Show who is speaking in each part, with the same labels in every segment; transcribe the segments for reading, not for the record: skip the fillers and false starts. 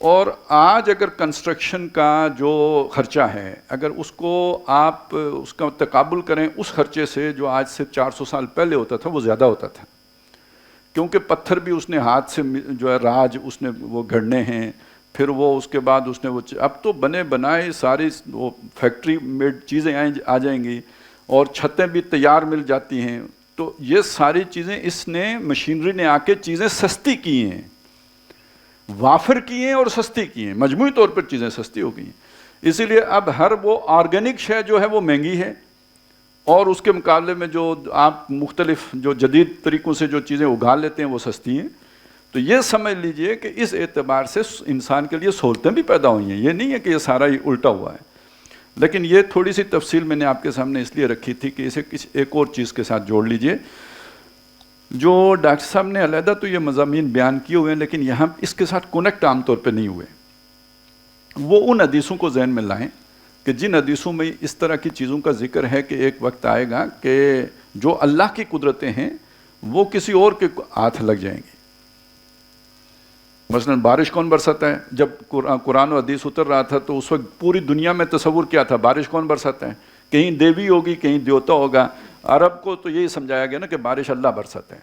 Speaker 1: اور آج اگر کنسٹرکشن کا جو خرچہ ہے اگر اس کو آپ اس کا تقابل کریں اس خرچے سے جو آج سے 400 سال پہلے ہوتا تھا وہ زیادہ ہوتا تھا، کیونکہ پتھر بھی اس نے ہاتھ سے جو ہے راج اس نے وہ گھڑنے ہیں، پھر وہ اس کے بعد اس نے وہ اب تو بنے بنائے ساری وہ فیکٹری میڈ چیزیں آ جائیں گی اور چھتیں بھی تیار مل جاتی ہیں. تو یہ ساری چیزیں اس نے مشینری نے آ کے چیزیں سستی کی ہیں، وافر کی ہیں اور سستی کی ہیں، مجموعی طور پر چیزیں سستی ہو گئی ہیں. اسی لیے اب ہر وہ آرگینک شے جو ہے وہ مہنگی ہے، اور اس کے مقابلے میں جو آپ مختلف جو جدید طریقوں سے جو چیزیں اگا لیتے ہیں وہ سستی ہیں. تو یہ سمجھ لیجئے کہ اس اعتبار سے انسان کے لیے سہولتیں بھی پیدا ہوئی ہیں، یہ نہیں ہے کہ یہ سارا ہی الٹا ہوا ہے. لیکن یہ تھوڑی سی تفصیل میں نے آپ کے سامنے اس لیے رکھی تھی کہ اسے ایک اور چیز کے ساتھ جوڑ لیجئے. جو ڈاکٹر صاحب نے علیحدہ تو یہ مضامین بیان کیے ہوئے ہیں لیکن یہاں اس کے ساتھ کنیکٹ عام طور پہ نہیں ہوئے. وہ ان حدیثوں کو ذہن میں لائیں کہ جن حدیثوں میں اس طرح کی چیزوں کا ذکر ہے کہ ایک وقت آئے گا کہ جو اللہ کی قدرتیں ہیں وہ کسی اور کے ہاتھ لگ جائیں گی. مثلا بارش کون برساتا ہے؟ جب قرآن و حدیث اتر رہا تھا تو اس وقت پوری دنیا میں تصور کیا تھا بارش کون برساتا ہے؟ کہیں دیوی ہوگی، کہیں دیوتا ہوگا. عرب کو تو یہی سمجھایا گیا نا کہ بارش اللہ برساتا ہے.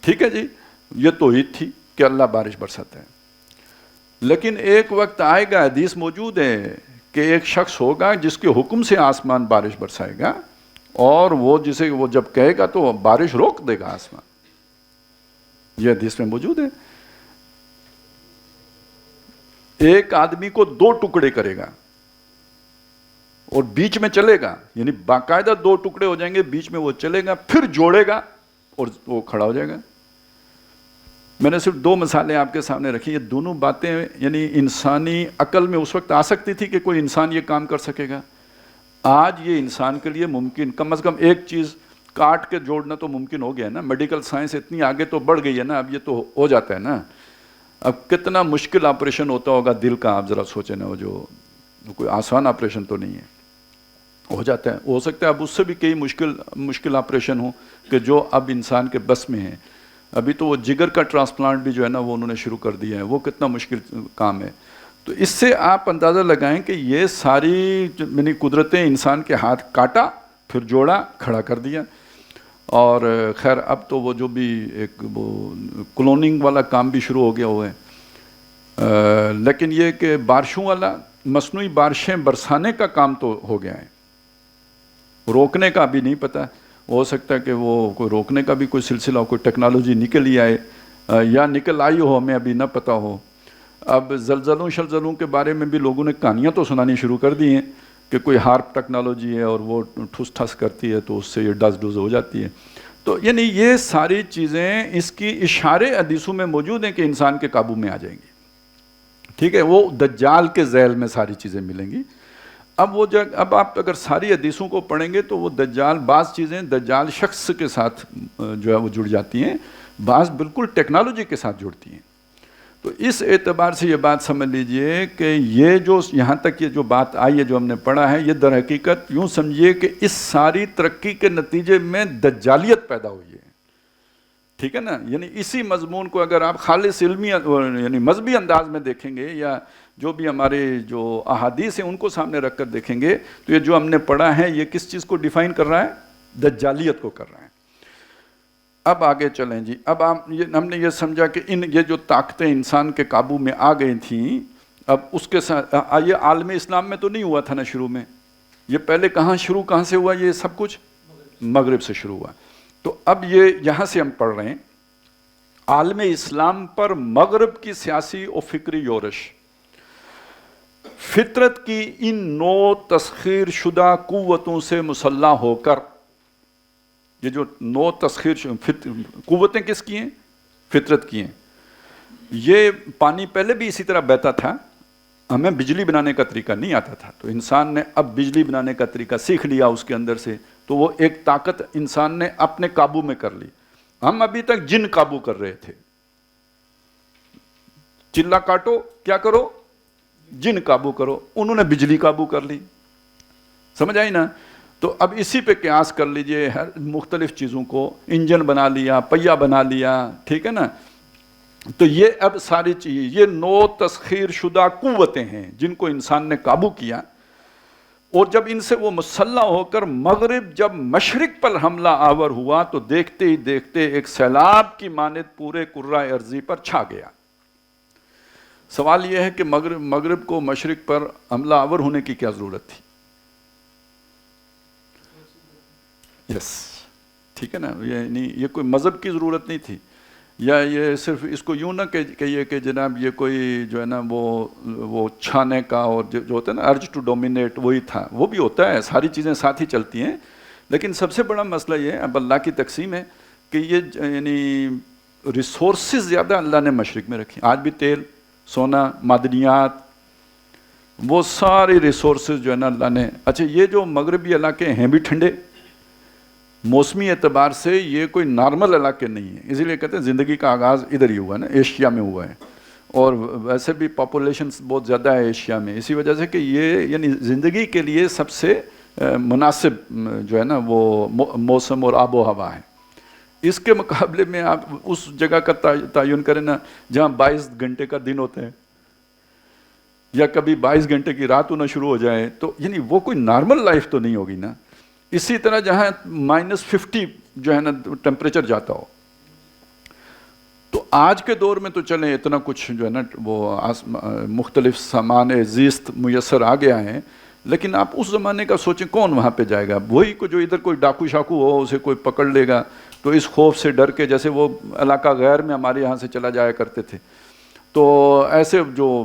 Speaker 1: ٹھیک ہے جی، یہ توحید تھی کہ اللہ بارش برساتا ہے. لیکن ایک وقت آئے گا، حدیث موجود ہے کہ ایک شخص ہوگا جس کے حکم سے آسمان بارش برسائے گا، اور وہ جسے وہ جب کہے گا تو بارش روک دے گا آسمان. یہ حدیث میں موجود ہے. ایک آدمی کو 2 ٹکڑے کرے گا اور بیچ میں چلے گا، یعنی باقاعدہ 2 ٹکڑے ہو جائیں گے، بیچ میں وہ چلے گا، پھر جوڑے گا اور وہ کھڑا ہو جائے گا. میں نے صرف 2 مثالیں آپ کے سامنے رکھی. یہ دونوں باتیں یعنی انسانی عقل میں اس وقت آ سکتی تھی کہ کوئی انسان یہ کام کر سکے گا. آج یہ انسان کے لیے ممکن، کم از کم ایک چیز کاٹ کے جوڑنا تو ممکن ہو گیا نا. میڈیکل سائنس اتنی آگے تو بڑھ گئی ہے نا، اب یہ تو ہو جاتا ہے نا. اب کتنا مشکل آپریشن ہوتا ہوگا دل کا، آپ ذرا سوچیں نا. وہ جو کوئی آسان آپریشن تو نہیں ہے، ہو جاتا ہے. ہو سکتا ہے اب اس سے بھی کئی مشکل آپریشن ہوں کہ جو اب انسان کے بس میں ہیں. ابھی تو وہ جگر کا ٹرانسپلانٹ بھی جو ہے نا وہ انہوں نے شروع کر دیا ہے، وہ کتنا مشکل کام ہے. تو اس سے آپ اندازہ لگائیں کہ یہ ساری یعنی قدرتیں انسان کے ہاتھ کاٹا، پھر جوڑا، کھڑا کر دیا. اور خیر اب تو وہ جو بھی ایک وہ کلوننگ والا کام بھی شروع ہو گیا ہوا ہے. لیکن یہ کہ بارشوں والا مصنوعی بارشیں برسانے کا کام تو ہو گیا ہے، روکنے کا ابھی نہیں پتہ. ہو سکتا ہے کہ وہ کوئی روکنے کا بھی کوئی سلسلہ ہو، کوئی ٹیکنالوجی نکل ہی آئے یا نکل آئی ہو، ہمیں ابھی نہ پتہ ہو. اب زلزلوں کے بارے میں بھی لوگوں نے کہانیاں تو سنانی شروع کر دی ہیں کہ کوئی ہارپ ٹیکنالوجی ہے اور وہ ٹھس ٹھس کرتی ہے تو اس سے یہ ڈز ہو جاتی ہے. تو یعنی یہ ساری چیزیں اس کی اشارے حدیثوں میں موجود ہیں کہ انسان کے قابو میں آ جائیں گی. ٹھیک ہے، وہ دجال کے ذیل میں ساری چیزیں ملیں گی. اب آپ اگر ساری حدیثوں کو پڑھیں گے تو وہ دجال، بعض چیزیں دجال شخص کے ساتھ جو ہے وہ جڑ جاتی ہیں، بعض بالکل ٹیکنالوجی کے ساتھ جڑتی ہیں. تو اس اعتبار سے یہ بات سمجھ لیجئے کہ یہ جو یہاں تک یہ جو بات آئی ہے جو ہم نے پڑھا ہے، یہ در حقیقت یوں سمجھیے کہ اس ساری ترقی کے نتیجے میں دجالیت پیدا ہوئی ہے. ٹھیک ہے نا. یعنی اسی مضمون کو اگر آپ خالص علمی یعنی مذہبی انداز میں دیکھیں گے یا جو بھی ہمارے جو احادیث ہیں ان کو سامنے رکھ کر دیکھیں گے تو یہ جو ہم نے پڑھا ہے یہ کس چیز کو ڈیفائن کر رہا ہے؟ دجالیت کو کر رہا ہے. اب آگے چلیں جی. اب ہم نے یہ سمجھا کہ یہ جو طاقتیں انسان کے قابو میں آ گئی تھیں، اب اس کے ساتھ یہ عالم اسلام میں تو نہیں ہوا تھا نا شروع میں. یہ پہلے کہاں سے ہوا؟ یہ سب کچھ مغرب سے شروع ہوا. تو اب یہ یہاں سے ہم پڑھ رہے ہیں عالم اسلام پر مغرب کی سیاسی و فکری یورش، فطرت کی ان 9 تسخیر شدہ قوتوں سے مسلح ہو کر. یہ جو 9 تسخیر قوتیں کس کی ہیں؟ فطرت کی ہیں. یہ پانی پہلے بھی اسی طرح بہتا تھا، ہمیں بجلی بنانے کا طریقہ نہیں آتا تھا، تو انسان نے اب بجلی بنانے کا طریقہ سیکھ لیا اس کے اندر سے. تو وہ ایک طاقت انسان نے اپنے قابو میں کر لی. ہم ابھی تک جن قابو کر رہے تھے، چلا کاٹو کیا کرو؟ جن قابو کرو. انہوں نے بجلی قابو کر لی. سمجھ آئی نا. تو اب اسی پہ قیاس کر لیجئے ہر مختلف چیزوں کو. انجن بنا لیا، پہیہ بنا لیا، ٹھیک ہے نا. تو یہ اب ساری چیز یہ 9 تسخیر شدہ قوتیں ہیں جن کو انسان نے قابو کیا، اور جب ان سے وہ مسلح ہو کر مغرب جب مشرق پر حملہ آور ہوا تو دیکھتے ہی دیکھتے ایک سیلاب کی مانند پورے کرۂ ارضی پر چھا گیا۔ سوال یہ ہے کہ مغرب کو مشرق پر حملہ آور ہونے کی کیا ضرورت تھی؟ یس، ٹھیک ہے نا، یہ کوئی مذہب کی ضرورت نہیں تھی، یا یہ صرف اس کو یوں نہ کہیے کہ جناب یہ کوئی جو ہے نا وہ چھانے کا اور جو ہوتا ہے نا ارج ٹو ڈومینیٹ وہی تھا، وہ بھی ہوتا ہے، ساری چیزیں ساتھ ہی چلتی ہیں، لیکن سب سے بڑا مسئلہ یہ ہے اب اللہ کی تقسیم ہے کہ یہ یعنی ریسورسز زیادہ اللہ نے مشرق میں رکھی، آج بھی تیل، سونا، معدنیات، وہ سارے ریسورسز جو ہے نا اللہ نے، اچھا یہ جو مغربی علاقے ہیں بھی ٹھنڈے، موسمی اعتبار سے یہ کوئی نارمل علاقے نہیں ہیں، اسی لیے کہتے ہیں زندگی کا آغاز ادھر ہی ہوا ہے نا، ایشیا میں ہوا ہے، اور ویسے بھی پاپولیشن بہت زیادہ ہے ایشیا میں، اسی وجہ سے کہ یہ یعنی زندگی کے لیے سب سے مناسب جو ہے نا وہ موسم اور آب و ہوا ہے۔ اس کے مقابلے میں آپ اس جگہ کا تعین کریں نا جہاں 22 گھنٹے کا دن ہوتا ہے یا کبھی 22 گھنٹے کی رات ہونا شروع ہو جائے، تو یعنی وہ کوئی نارمل لائف تو نہیں ہوگی نا۔ اسی طرح جہاں -50 جو ہے نا ٹیمپریچر جاتا ہو، تو آج کے دور میں تو چلیں اتنا کچھ جو ہے نا وہ مختلف سامان زیست میسر آ گیا ہے، لیکن آپ اس زمانے کا سوچیں کون وہاں پہ جائے گا؟ وہی کو جو ادھر کوئی ڈاکو شاکو ہو اسے کوئی پکڑ لے گا، تو اس خوف سے ڈر کے، جیسے وہ علاقہ غیر میں ہمارے یہاں سے چلا جایا کرتے تھے، تو ایسے جو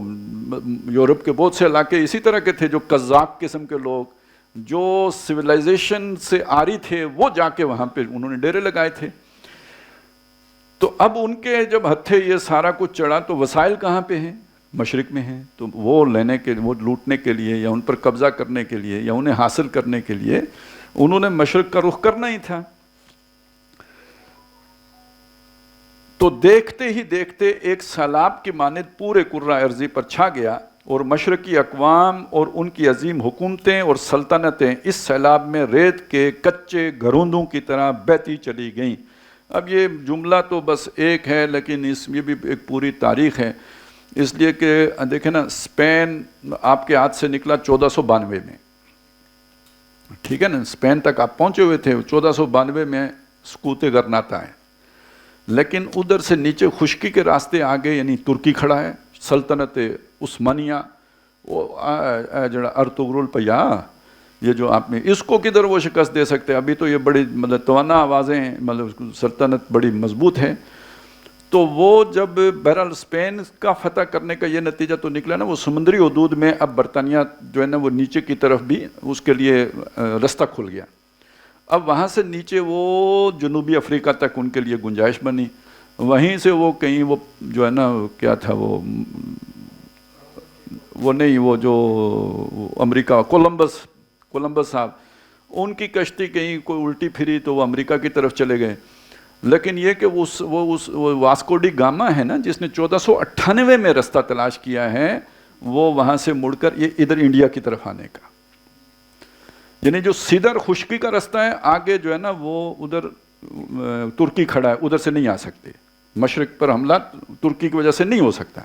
Speaker 1: یورپ کے بہت سے علاقے اسی طرح کے تھے، جو قزاق قسم کے لوگ جو سویلائزیشن سے آری تھے وہ جا کے وہاں پہ انہوں نے ڈیرے لگائے تھے۔ تو اب ان کے جب ہتھے یہ سارا کچھ چڑھا تو وسائل کہاں پہ ہیں؟ مشرق میں ہیں، تو وہ وہ لوٹنے کے لیے یا ان پر قبضہ کرنے کے لیے یا انہیں حاصل کرنے کے لیے انہوں نے مشرق کا رخ کرنا ہی تھا۔ تو دیکھتے ہی دیکھتے ایک سیلاب کی مانند پورے کرۂ ارضی پر چھا گیا، اور مشرقی اقوام اور ان کی عظیم حکومتیں اور سلطنتیں اس سیلاب میں ریت کے کچے گھروندوں کی طرح بہتی چلی گئیں۔ اب یہ جملہ تو بس ایک ہے، لیکن اس میں بھی ایک پوری تاریخ ہے، اس لیے کہ دیکھیں نا اسپین آپ کے ہاتھ سے نکلا 1492 میں، ٹھیک ہے نا، اسپین تک آپ پہنچے ہوئے تھے 1492 میں سکوت غرناطہ ہے، لیکن ادھر سے نیچے خشکی کے راستے آگے یعنی ترکی کھڑا ہے، سلطنت عثمانیہ، وہ جڑا ارطغرل پیا، یہ جو آپ نے اس کو کدھر وہ شکست دے سکتے ہیں؟ ابھی تو یہ بڑی مطلب توانا آوازیں ہیں، مطلب سلطنت بڑی مضبوط ہے۔ تو وہ جب بہرحال اسپین کا فتح کرنے کا یہ نتیجہ تو نکلا نا، وہ سمندری حدود میں اب برطانیہ جو ہے نا وہ نیچے کی طرف بھی اس کے لیے رستہ کھل گیا، اب وہاں سے نیچے وہ جنوبی افریقہ تک ان کے لیے گنجائش بنی، وہیں سے وہ کہیں وہ جو ہے نا کیا تھا وہ نہیں، وہ جو امریکہ کولمبس صاحب، ان کی کشتی کہیں کوئی الٹی پھری تو وہ امریکہ کی طرف چلے گئے، لیکن یہ کہ وہ واسکو ڈی گاما ہے نا جس نے 1498 میں رستہ تلاش کیا ہے، وہ وہاں سے مڑ کر یہ ادھر انڈیا کی طرف آنے کا، یعنی جو سیدھا خشکی کا رستہ ہے آگے جو ہے نا وہ ادھر ترکی کھڑا ہے، ادھر سے نہیں آ سکتے، مشرق پر حملہ ترکی کی وجہ سے نہیں ہو سکتا،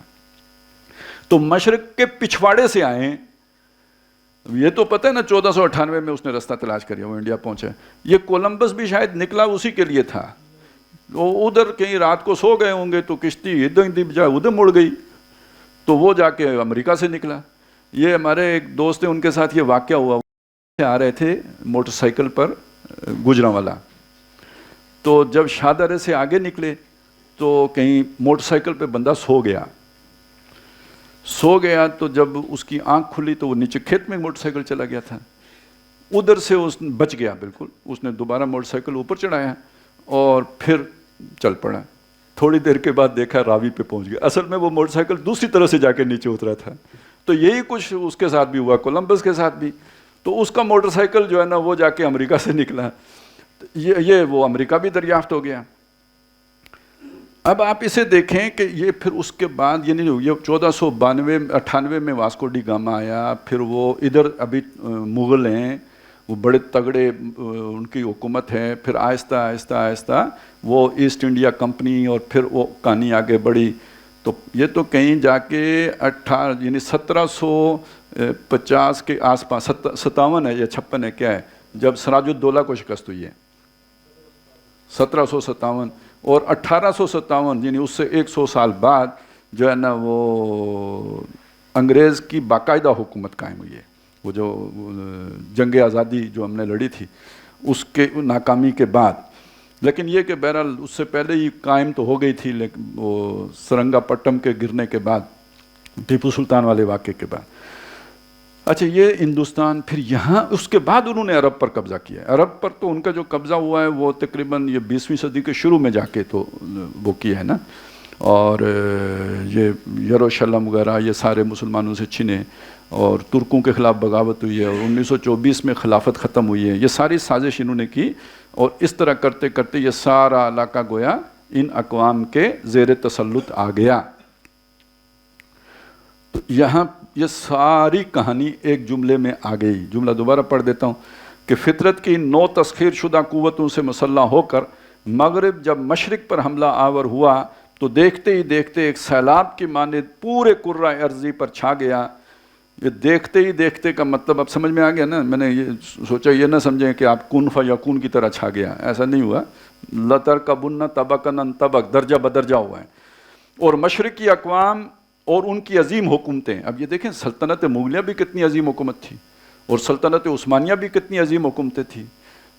Speaker 1: تو مشرق کے پچھواڑے سے آئیں، یہ تو پتہ ہے نا 1498 میں اس نے رستہ تلاش کریا، وہ انڈیا پہنچا، یہ کولمبس بھی شاید نکلا اسی کے لیے تھا، وہ ادھر کہیں رات کو سو گئے ہوں گے تو کشتی ادھر مڑ گئی، تو وہ جا کے امریکہ سے نکلا۔ یہ ہمارے ایک دوست ہیں، ان کے ساتھ یہ واقعہ ہوا، آ رہے تھے موٹر سائیکل پر گجرانوالا، تو جب شاہدرے سے آگے نکلے تو کہیں موٹر سائیکل پہ بندہ سو گیا تو جب اس کی آنکھ کھلی تو وہ نیچے کھیت میں موٹر سائیکل چلا گیا تھا، ادھر سے اس بچ گیا بالکل، اس نے دوبارہ موٹر سائیکل اوپر چڑھایا اور پھر چل پڑا، تھوڑی دیر کے بعد دیکھا راوی پہ پہنچ گیا، اصل میں وہ موٹر سائیکل دوسری طرح سے جا کے نیچے اترا تھا، تو یہی کچھ اس کے ساتھ بھی ہوا، کولمبس کے ساتھ بھی، تو اس کا موٹر سائیکل جو ہے نا وہ جا کے امریکہ سے نکلا، یہ وہ امریکہ بھی دریافت ہو گیا۔ اب آپ اسے دیکھیں کہ یہ پھر اس کے بعد یعنی یہ 1492-98 میں واسکو ڈی گاما آیا، پھر وہ ادھر ابھی مغل ہیں، وہ بڑے تگڑے ان کی حکومت ہے. پھر آہستہ آہستہ آہستہ وہ ایسٹ انڈیا کمپنی اور پھر وہ کہانی آگے بڑھی. تو یہ تو کہیں جا کے 1750 کے آس پاس 57 ہے یا 56 ہے کیا ہے جب سراج الدولہ کو شکست ہوئی ہے 1757. اور 1857 یعنی اس سے 100 سال بعد جو ہے نا وہ انگریز کی باقاعدہ حکومت قائم ہوئی ہے. وہ جو جنگ آزادی جو ہم نے لڑی تھی اس کے ناکامی کے بعد. لیکن یہ کہ بہرحال اس سے پہلے ہی قائم تو ہو گئی تھی، لیکن وہ سرنگا پٹم کے گرنے کے بعد، ٹیپو سلطان والے واقعے کے بعد. اچھا یہ ہندوستان. پھر یہاں اس کے بعد انہوں نے عرب پر قبضہ کیا. عرب پر تو ان کا جو قبضہ ہوا ہے وہ تقریباً یہ 20ویں صدی کے شروع میں جا کے تو وہ کیا ہے نا. اور یہ یروشلم وغیرہ یہ سارے مسلمانوں سے چھنے اور ترکوں کے خلاف بغاوت ہوئی ہے اور 1924 میں خلافت ختم ہوئی ہے. یہ ساری سازش انہوں نے کی اور اس طرح کرتے کرتے یہ سارا علاقہ گویا ان اقوام کے زیر تسلط آ گیا. تو یہاں یہ ساری کہانی ایک جملے میں آ گئی. جملہ دوبارہ پڑھ دیتا ہوں کہ فطرت کی 9 تسخیر شدہ قوتوں سے مسلح ہو کر مغرب جب مشرق پر حملہ آور ہوا تو دیکھتے ہی دیکھتے ایک سیلاب کی مانند پورے کرۂ ارضی پر چھا گیا. یہ دیکھتے ہی دیکھتے کا مطلب اب سمجھ میں آ گیا نا. میں نے یہ سوچا یہ نہ سمجھیں کہ آپ کن فیکون کی طرح چھا گیا، ایسا نہیں ہوا. لترکبن طبقا عن طبق، درجہ بدرجہ ہوا ہے. اور مشرقی اقوام اور ان کی عظیم حکومتیں. اب یہ دیکھیں سلطنت مغلیہ بھی کتنی عظیم حکومت تھی اور سلطنت عثمانیہ بھی کتنی عظیم حکومتیں تھیں.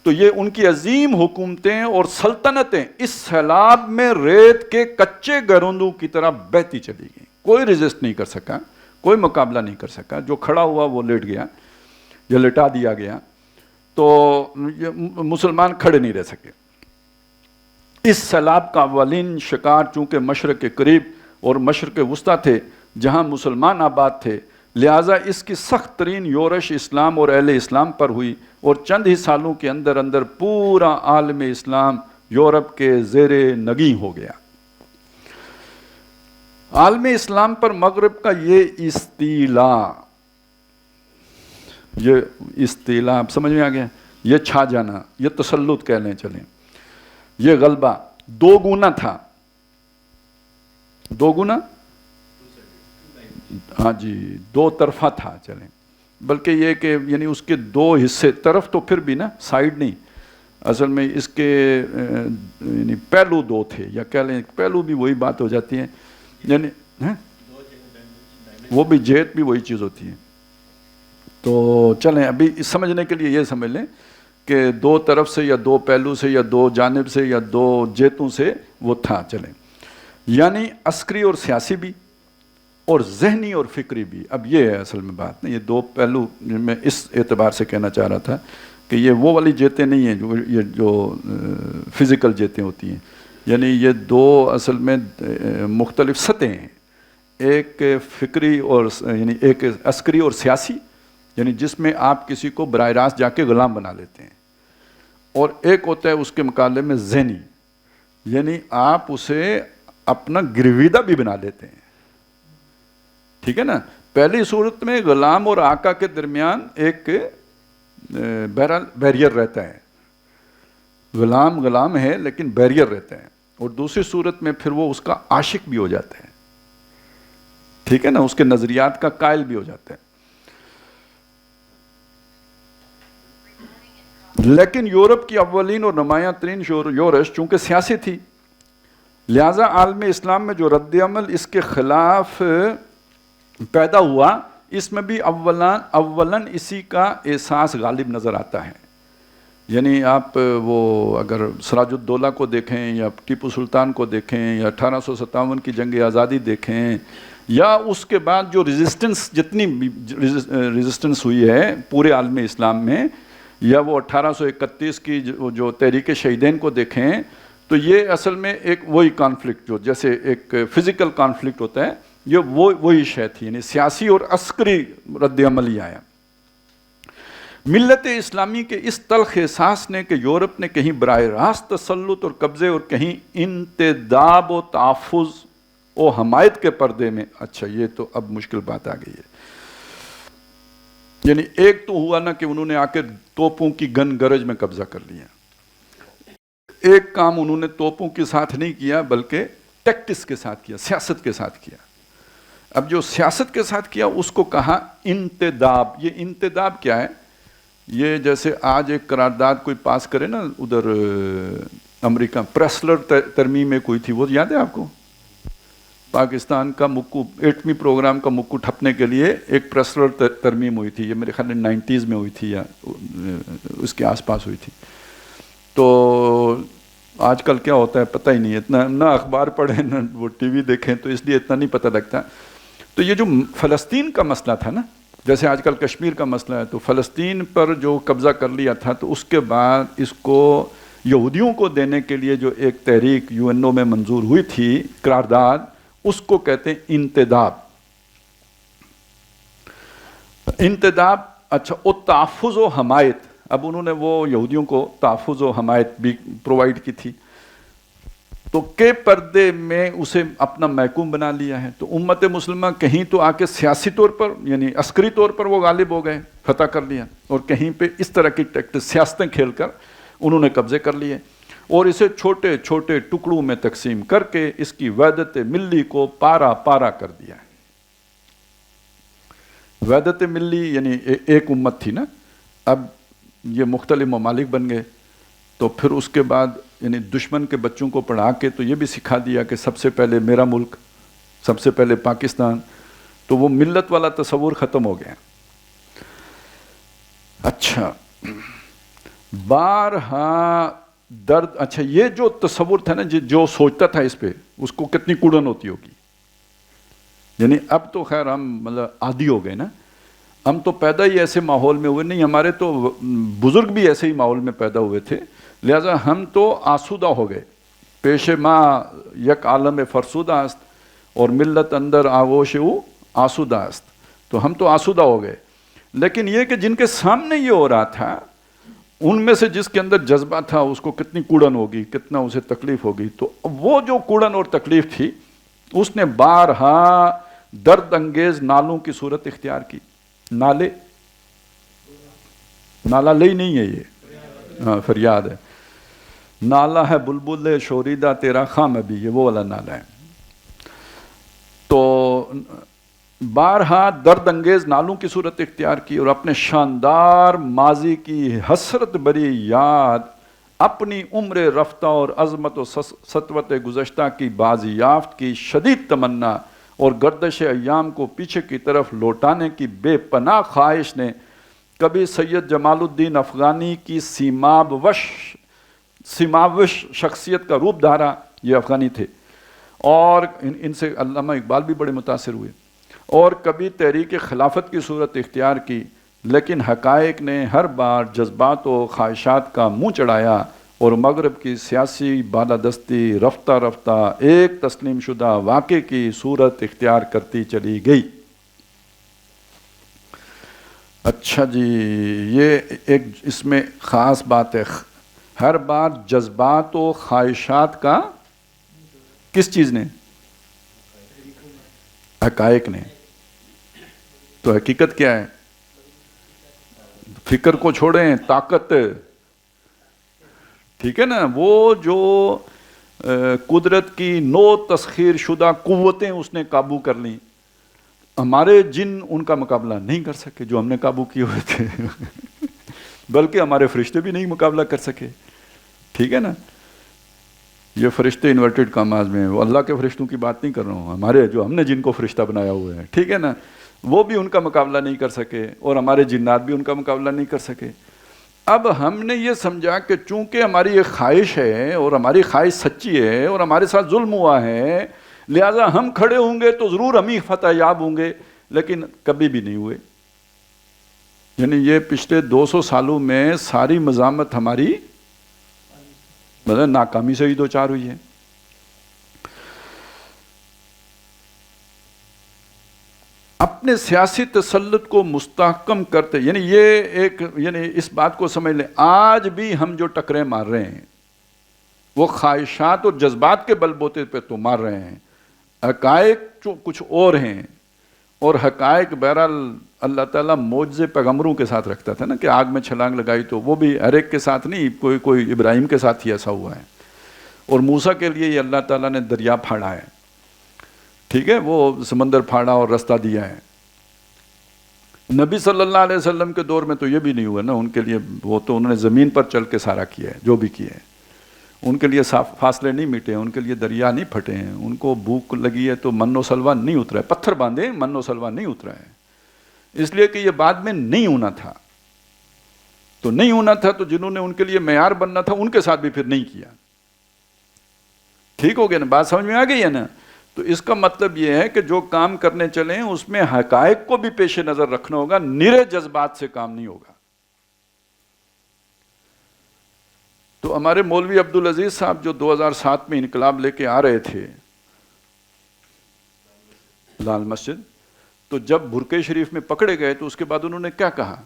Speaker 1: تو یہ ان کی عظیم حکومتیں اور سلطنتیں اس سیلاب میں ریت کے کچے گروندوں کی طرح بہتی چلی گئیں. کوئی ریزسٹ نہیں کر سکا، کوئی مقابلہ نہیں کر سکا. جو کھڑا ہوا وہ لیٹ گیا یا لٹا دیا گیا. تو مسلمان کھڑے نہیں رہ سکے. اس سیلاب کا اولین شکار چونکہ مشرق کے قریب اور مشرق وسطیٰ تھے جہاں مسلمان آباد تھے، لہٰذا اس کی سخت ترین یورش اسلام اور اہل اسلام پر ہوئی اور چند ہی سالوں کے اندر اندر پورا عالم اسلام یورپ کے زیر نگیں ہو گیا. عالم اسلام پر مغرب کا یہ استیلا اب سمجھ میں آ گیا. یہ چھا جانا، یہ تسلط کہہ لیں چلیں، یہ غلبہ 2 گنا تھا. 2 گنا، ہاں جی 2 طرفہ تھا چلیں. بلکہ یہ کہ یعنی اس کے 2 حصے، طرف تو پھر بھی نا سائیڈ نہیں، اصل میں اس کے یعنی پہلو 2 تھے یا کہہ لیں پہلو بھی وہی بات ہو جاتی ہے. یعنی وہ بھی جہت بھی وہی چیز ہوتی ہے. تو چلیں ابھی سمجھنے کے لیے یہ سمجھ لیں کہ 2 طرف سے یا 2 پہلو سے یا 2 جانب سے یا 2 جہتوں سے وہ تھا. چلیں یعنی عسکری اور سیاسی بھی اور ذہنی اور فکری بھی. اب یہ ہے اصل میں بات نا، یہ 2 پہلو میں اس اعتبار سے کہنا چاہ رہا تھا کہ یہ وہ والی جیتیں نہیں ہیں جو فزیکل جیتیں ہوتی ہیں. یعنی یہ 2 اصل میں مختلف سطحیں ہیں. ایک فکری اور یعنی ایک عسکری اور سیاسی، یعنی جس میں آپ کسی کو براہ راست جا کے غلام بنا لیتے ہیں، اور ایک ہوتا ہے اس کے مقابلے میں ذہنی، یعنی آپ اسے اپنا گرویدہ بھی بنا لیتے ہیں. ٹھیک ہے نا. پہلی صورت میں غلام اور آقا کے درمیان ایک بہرحال بیریئر رہتا ہے، غلام ہے لیکن بیریئر رہتا ہے. اور دوسری صورت میں پھر وہ اس کا عاشق بھی ہو جاتا ہے. ٹھیک ہے نا، اس کے نظریات کا قائل بھی ہو جاتا ہے. لیکن یورپ کی اولین اور نمایاں ترین یورش چونکہ سیاسی تھی، لہذا عالم اسلام میں جو رد عمل اس کے خلاف پیدا ہوا، اس میں بھی اولاً اسی کا احساس غالب نظر آتا ہے. یعنی آپ وہ اگر سراج الدولہ کو دیکھیں یا ٹیپو سلطان کو دیکھیں یا 1857 کی جنگ آزادی دیکھیں یا اس کے بعد جو ریزسٹنس جتنی ریزسٹنس ہوئی ہے پورے عالم اسلام میں، یا وہ 1831 کی جو تحریک شہیدین کو دیکھیں، تو یہ اصل میں ایک وہی کانفلکٹ جو جیسے ایک فزیکل کانفلکٹ ہوتا ہے، یہ وہی شے تھی. یعنی سیاسی اور عسکری رد عمل ہی آیا. ملت اسلامی کے اس تلخ احساس نے کہ یورپ نے کہیں براہ راست تسلط اور قبضے اور کہیں انتداب و تحفظ و حمایت کے پردے میں. اچھا یہ تو اب مشکل بات آ گئی ہے. یعنی ایک تو ہوا نا کہ انہوں نے آ کے توپوں کی گن گرج میں قبضہ کر لیا. ایک کام انہوں نے توپوں کے ساتھ نہیں کیا بلکہ ٹیکٹس کے ساتھ کیا, سیاست کے ساتھ کیا. اب جو سیاست کے ساتھ کیا اس کو کہا انتداب. یہ انتداب کیا ہے؟ یہ جیسے آج ایک قرارداد کوئی پاس کرے نا ادھر امریکہ, پریسلر ترمیم ایک ہوئی تھی, وہ یاد ہے آپ کو؟ پاکستان کا مکو, ایٹمی پروگرام کا مکو ٹھپنے کے لیے ایک پریسلر ترمیم ہوئی تھی. یہ میرے خیال میں 90s میں ہوئی تھی یا اس کے آس پاس ہوئی تھی. تو آج کل کیا ہوتا ہے پتہ ہی نہیں, اتنا نہ اخبار پڑھیں نہ وہ ٹی وی دیکھیں, تو اس لیے اتنا نہیں پتہ لگتا. تو یہ جو فلسطین کا مسئلہ تھا نا, جیسے آج کل کشمیر کا مسئلہ ہے, تو فلسطین پر جو قبضہ کر لیا تھا, تو اس کے بعد اس کو یہودیوں کو دینے کے لیے جو ایک تحریک UN میں منظور ہوئی تھی, قرارداد, اس کو کہتے ہیں انتداب. انتداب اچھا, وہ تحفظ و حمایت. اب انہوں نے وہ یہودیوں کو تحفظ و حمایت بھی پرووائڈ کی تھی, تو کے پردے میں اسے اپنا محکوم بنا لیا ہے. تو امت مسلمہ کہیں تو آ کے سیاسی طور پر یعنی عسکری طور پر وہ غالب ہو گئے, فتح کر لیا, اور کہیں پہ اس طرح کی سیاستیں کھیل کر انہوں نے قبضے کر لیے, اور اسے چھوٹے چھوٹے ٹکڑوں میں تقسیم کر کے اس کی وحدت ملی کو پارا پارا کر دیا ہے. وحدت ملی یعنی ایک امت تھی نا, اب یہ مختلف ممالک بن گئے. تو پھر اس کے بعد یعنی دشمن کے بچوں کو پڑھا کے تو یہ بھی سکھا دیا کہ سب سے پہلے میرا ملک, سب سے پہلے پاکستان. تو وہ ملت والا تصور ختم ہو گیا. اچھا, بارہا درد. اچھا, یہ جو تصور تھا نا, جو سوچتا تھا اس پہ, اس کو کتنی کڑن ہوتی ہوگی. یعنی اب تو خیر ہم مطلب عادی ہو گئے نا, ہم تو پیدا ہی ایسے ماحول میں ہوئے نہیں, ہمارے تو بزرگ بھی ایسے ہی ماحول میں پیدا ہوئے تھے, لہذا ہم تو آسودہ ہو گئے. پیش ماں یک عالم فرسودہ است اور ملت اندر آغوش او آسودہ است. تو ہم تو آسودہ ہو گئے. لیکن یہ کہ جن کے سامنے یہ ہو رہا تھا, ان میں سے جس کے اندر جذبہ تھا اس کو کتنی کوڑن ہوگی, کتنا اسے تکلیف ہوگی. تو وہ جو کوڑن اور تکلیف تھی, اس نے بارہا درد انگیز نالوں کی صورت اختیار کی. نالے, نالا لئی نہیں ہے یہ, ہاں فریاد ہے. نالا ہے بلبل شوریدہ تیرا خام ابھی, یہ وہ والا نالا ہے. تو بارہا درد انگیز نالوں کی صورت اختیار کی, اور اپنے شاندار ماضی کی حسرت بری یاد, اپنی عمر رفتہ اور عظمت و سطوت گزشتہ کی بازیافت کی شدید تمنا اور گردش ایام کو پیچھے کی طرف لوٹانے کی بے پناہ خواہش نے کبھی سید جمال الدین افغانی کی سیماوش شخصیت کا روپ دھارا. یہ افغانی تھے, اور ان سے علامہ اقبال بھی بڑے متاثر ہوئے. اور کبھی تحریک خلافت کی صورت اختیار کی, لیکن حقائق نے ہر بار جذبات و خواہشات کا منہ چڑھایا, اور مغرب کی سیاسی بالادستی رفتہ رفتہ ایک تسلیم شدہ واقعے کی صورت اختیار کرتی چلی گئی. اچھا جی, یہ ایک اس میں خاص بات ہے, ہر بار جذبات و خواہشات کا کس چیز نے؟ حقائق نے. تو حقیقت کیا ہے؟ فکر کو چھوڑیں, طاقت. ٹھیک ہے نا, وہ جو قدرت کی نو تسخیر شدہ قوتیں اس نے قابو کر لیں, ہمارے جن ان کا مقابلہ نہیں کر سکے جو ہم نے قابو کیے ہوئے تھے. بلکہ ہمارے فرشتے بھی نہیں مقابلہ کر سکے. ٹھیک ہے نا, یہ فرشتے انورٹڈ کاماز میں, وہ اللہ کے فرشتوں کی بات نہیں کر رہا ہوں, ہمارے جو ہم نے جن کو فرشتہ بنایا ہوا ہے. ٹھیک ہے نا, وہ بھی ان کا مقابلہ نہیں کر سکے, اور ہمارے جنات بھی ان کا مقابلہ نہیں کر سکے. اب ہم نے یہ سمجھا کہ چونکہ ہماری ایک خواہش ہے, اور ہماری خواہش سچی ہے, اور ہمارے ساتھ ظلم ہوا ہے, لہٰذا ہم کھڑے ہوں گے تو ضرور ہم ہی فتح یاب ہوں گے. لیکن کبھی بھی نہیں ہوئے. یعنی یہ پچھلے 200 سالوں میں ساری مزاحمت ہماری مطلب ناکامی سے ہی دو چار ہوئی ہے. اپنے سیاسی تسلط کو مستحکم کرتے, یعنی یہ ایک یعنی اس بات کو سمجھ لیں, آج بھی ہم جو ٹکریں مار رہے ہیں وہ خواہشات اور جذبات کے بل بوتے پہ تو مار رہے ہیں. حقائق کچھ اور ہیں, اور حقائق بہرحال اللہ تعالیٰ معجزے پیغمبروں کے ساتھ رکھتا تھا نا، کہ آگ میں چھلانگ لگائی تو وہ بھی ہر ایک کے ساتھ نہیں، کوئی ابراہیم کے ساتھ ہی ایسا ہوا ہے، اور موسیٰ کے لیے یہ اللہ تعالیٰ نے دریا پھاڑا ہے، ٹھیک ہے، وہ سمندر پھاڑا اور رستہ دیا ہے۔ نبی صلی اللہ علیہ وسلم کے دور میں تو یہ بھی نہیں ہوا نا، ان کے لیے وہ تو انہوں نے زمین پر چل کے سارا کیا ہے جو بھی کیا ہے، ان کے لیے فاصلے نہیں مٹے ہیں، ان کے لیے دریا نہیں پھٹے ہیں، ان کو بھوک لگی ہے تو من و سلوا نہیں اترا ہے، پتھر باندھے من و سلوا نہیں اترا ہے، اس لیے کہ یہ بعد میں نہیں ہونا تھا، تو نہیں ہونا تھا تو جنہوں نے ان کے لیے معیار بننا تھا ان کے ساتھ بھی پھر نہیں کیا۔ ٹھیک ہو گیا نا، بات سمجھ میں آ گئی ہے نا؟ تو اس کا مطلب یہ ہے کہ جو کام کرنے چلیں اس میں حقائق کو بھی پیش نظر رکھنا ہوگا، نرے جذبات سے کام نہیں ہوگا۔ تو ہمارے مولوی عبدالعزیز صاحب جو 2007 میں انقلاب لے کے آ رہے تھے لال مسجد، تو جب برقع شریف میں پکڑے گئے تو اس کے بعد انہوں نے کیا کہا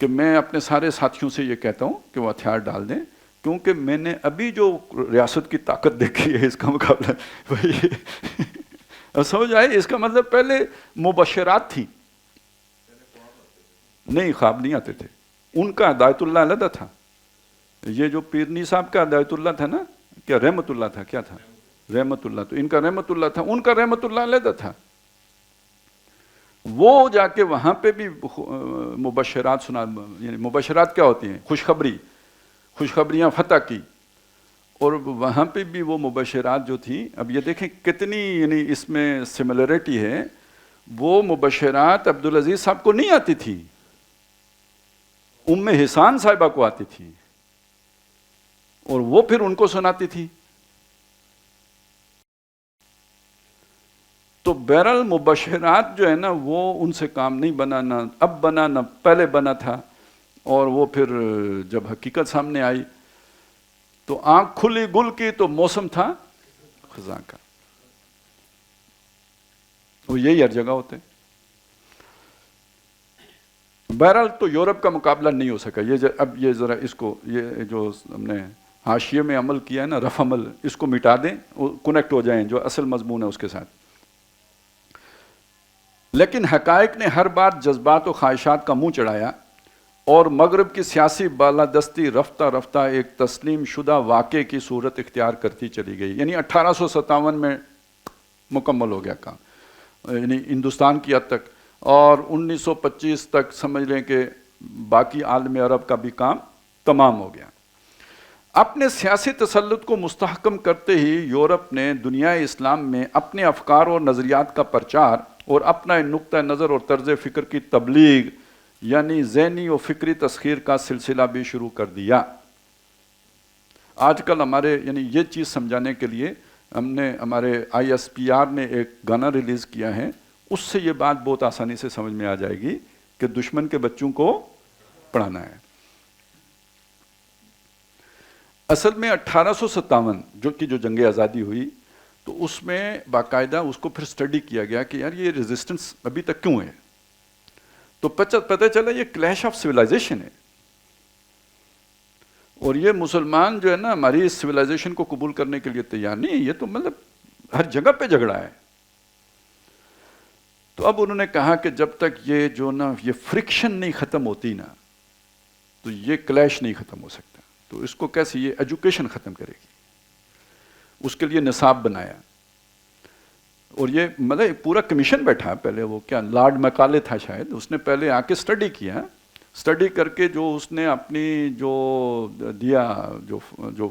Speaker 1: کہ میں اپنے سارے ساتھیوں سے یہ کہتا ہوں کہ وہ ہتھیار ڈال دیں، کیونکہ میں نے ابھی جو ریاست کی طاقت دیکھی ہے اس کا مقابلہ وہی سمجھ آئے۔ اس کا مطلب پہلے مبشرات تھی، نہیں خواب نہیں آتے تھے، ان کا ہدایت اللہ علیحدہ تھا۔ یہ جو پیرنی صاحب کا ہدایت اللہ تھا نا، کیا رحمت اللہ تھا، کیا تھا رحمت اللہ، تو ان کا رحمت اللہ تھا، ان کا رحمت اللہ علیحدہ تھا۔ وہ جا کے وہاں پہ بھی مبشرات سنا، یعنی مبشرات کیا ہوتی ہیں؟ خوشخبری، خوشخبریاں فتح کی، اور وہاں پہ بھی وہ مبشرات جو تھی، اب یہ دیکھیں کتنی یعنی اس میں سملرٹی ہے، وہ مبشرات عبدالعزیز صاحب کو نہیں آتی تھی، ام حسان صاحبہ کو آتی تھی، اور وہ پھر ان کو سناتی تھی۔ تو بہرحال مبشرات جو ہے نا وہ ان سے کام نہیں بنا، نہ اب بنا نہ پہلے بنا تھا، اور وہ پھر جب حقیقت سامنے آئی تو آنکھ کھلی گل کی تو موسم تھا خزاں کا۔ وہ یہی ہر جگہ ہوتے۔ بہرحال تو یورپ کا مقابلہ نہیں ہو سکا۔ اب یہ ذرا اس کو، یہ جو ہم نے حاشیے میں عمل کیا ہے نا، رف عمل، اس کو مٹا دیں، کنیکٹ ہو جائیں جو اصل مضمون ہے اس کے ساتھ۔ لیکن حقائق نے ہر بار جذبات و خواہشات کا منہ چڑھایا، اور مغرب کی سیاسی بالادستی رفتہ رفتہ ایک تسلیم شدہ واقعے کی صورت اختیار کرتی چلی گئی۔ یعنی 1857 میں مکمل ہو گیا کام، یعنی ہندوستان کی حد تک، اور 1925 تک سمجھ لیں کہ باقی عالم عرب کا بھی کام تمام ہو گیا۔ اپنے سیاسی تسلط کو مستحکم کرتے ہی یورپ نے دنیا اسلام میں اپنے افکار اور نظریات کا پرچار اور اپنا نقطہ نظر اور طرز فکر کی تبلیغ، یعنی ذہنی و فکری تسخیر کا سلسلہ بھی شروع کر دیا۔ آج کل ہمارے یعنی یہ چیز سمجھانے کے لیے ہمارے ISPR نے ایک گانا ریلیز کیا ہے، اس سے یہ بات بہت آسانی سے سمجھ میں آ جائے گی کہ دشمن کے بچوں کو پڑھانا ہے۔ اصل میں 1857 جو جنگ آزادی ہوئی، تو اس میں باقاعدہ اس کو پھر سٹڈی کیا گیا کہ یار یہ ریزسٹنس ابھی تک کیوں ہے، تو پتہ چلا یہ کلیش آف سویلائزیشن ہے، اور یہ مسلمان جو ہے نا ہماری اس سویلائزیشن کو قبول کرنے کے لیے تیار نہیں ہے، یہ تو مطلب ہر جگہ پہ جھگڑا ہے۔ تو اب انہوں نے کہا کہ جب تک یہ جو نا یہ فرکشن نہیں ختم ہوتی نا تو یہ کلیش نہیں ختم ہو سکتا، تو اس کو کیسے یہ ایجوکیشن ختم کرے گی، اس کے لیے نصاب بنایا، اور یہ مطلب پورا کمیشن بیٹھا، پہلے وہ کیا لارڈ میکالے تھا شاید، اس نے پہلے آ کے اسٹڈی کیا، اسٹڈی کر کے جو اس نے اپنی جو دیا، جو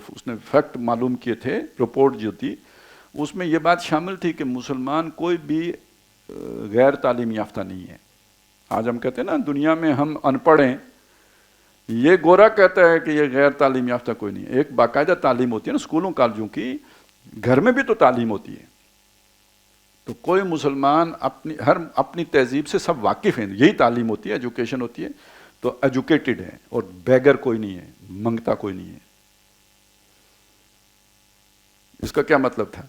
Speaker 1: اس نے فیکٹ معلوم کیے تھے، رپورٹ جو تھی، اس میں یہ بات شامل تھی کہ مسلمان کوئی بھی غیر تعلیم یافتہ نہیں ہے۔ آج ہم کہتے ہیں نا دنیا میں ہم ان پڑھ ہیں، یہ گورا کہتا ہے کہ یہ غیر تعلیم یافتہ کوئی نہیں ہے۔ ایک باقاعدہ تعلیم ہوتی ہے نا اسکولوں کالجوں کی، گھر میں بھی تو تعلیم ہوتی ہے، تو کوئی مسلمان اپنی تہذیب سے سب واقف ہیں، یہی تعلیم ہوتی ہے، ایجوکیشن ہوتی ہے، تو ایجوکیٹڈ ہے، اور بیگر کوئی نہیں ہے، منگتا کوئی نہیں ہے۔ اس کا کیا مطلب تھا؟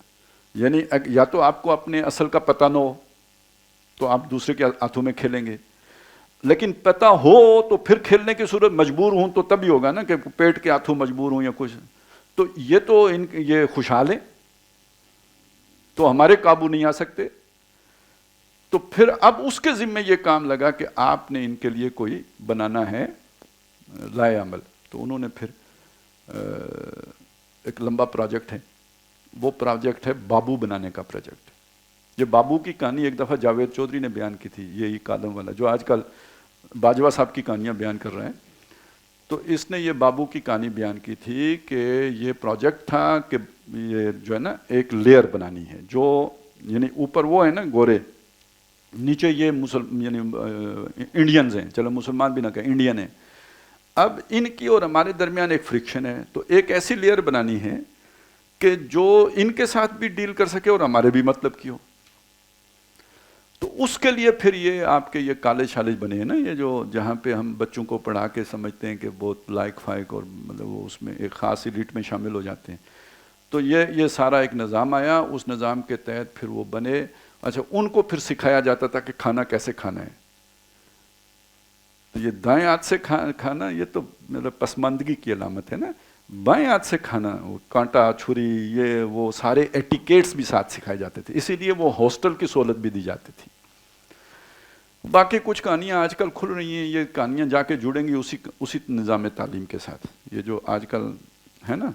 Speaker 1: یعنی یا تو آپ کو اپنے اصل کا پتہ نہ ہو تو آپ دوسرے کے ہاتھوں میں کھیلیں گے، لیکن پتہ ہو تو پھر کھیلنے کی صورت مجبور ہوں تو تب ہی ہوگا نا، کہ پیٹ کے ہاتھوں مجبور ہوں یا کچھ، تو یہ خوشحال ہے تو ہمارے قابو نہیں آ سکتے۔ تو پھر اب اس کے ذمہ یہ کام لگا کہ آپ نے ان کے لیے کوئی بنانا ہے لائے عمل. تو انہوں نے پھر ایک لمبا پروجیکٹ ہے, وہ پروجیکٹ ہے بابو بنانے کا پروجیکٹ. یہ بابو کی کہانی ایک دفعہ جاوید چودھری نے بیان کی تھی, یہی کالم والا جو آج کل باجوہ صاحب کی کہانیاں بیان کر رہے ہیں. تو اس نے یہ بابو کی کہانی بیان کی تھی کہ یہ پروجیکٹ تھا کہ یہ جو ہے نا ایک لیئر بنانی ہے, جو یعنی اوپر وہ ہے نا گورے, نیچے یہ یعنی انڈینز ہیں, چلو مسلمان بھی نہ کہیں, انڈین ہیں. اب ان کی اور ہمارے درمیان ایک فرکشن ہے, تو ایک ایسی لیئر بنانی ہے کہ جو ان کے ساتھ بھی ڈیل کر سکے اور ہمارے بھی مطلب کی ہو. تو اس کے لیے پھر یہ آپ کے یہ کالج شالج بنے ہیں نا, یہ جو جہاں پہ ہم بچوں کو پڑھا کے سمجھتے ہیں کہ بہت لائق فائق اور مطلب وہ اس میں ایک خاص ایلیٹ میں شامل ہو جاتے ہیں. تو یہ سارا ایک نظام آیا, اس نظام کے تحت پھر وہ بنے. اچھا, ان کو پھر سکھایا جاتا تھا کہ کھانا کیسے کھانا ہے. تو یہ دائیں ہاتھ سے کھانا یہ تو مطلب پسماندگی کی علامت ہے نا, بائیں ہاتھ سے کھانا, وہ کانٹا چھری یہ وہ سارے ایٹیکیٹس بھی ساتھ سکھائے جاتے تھے, اسی لیے وہ ہاسٹل کی سہولت بھی دی جاتی تھی. باقی کچھ کہانیاں آج کل کھل رہی ہیں, یہ کہانیاں جا کے جڑیں گی اسی نظام تعلیم کے ساتھ. یہ جو آج کل ہے نا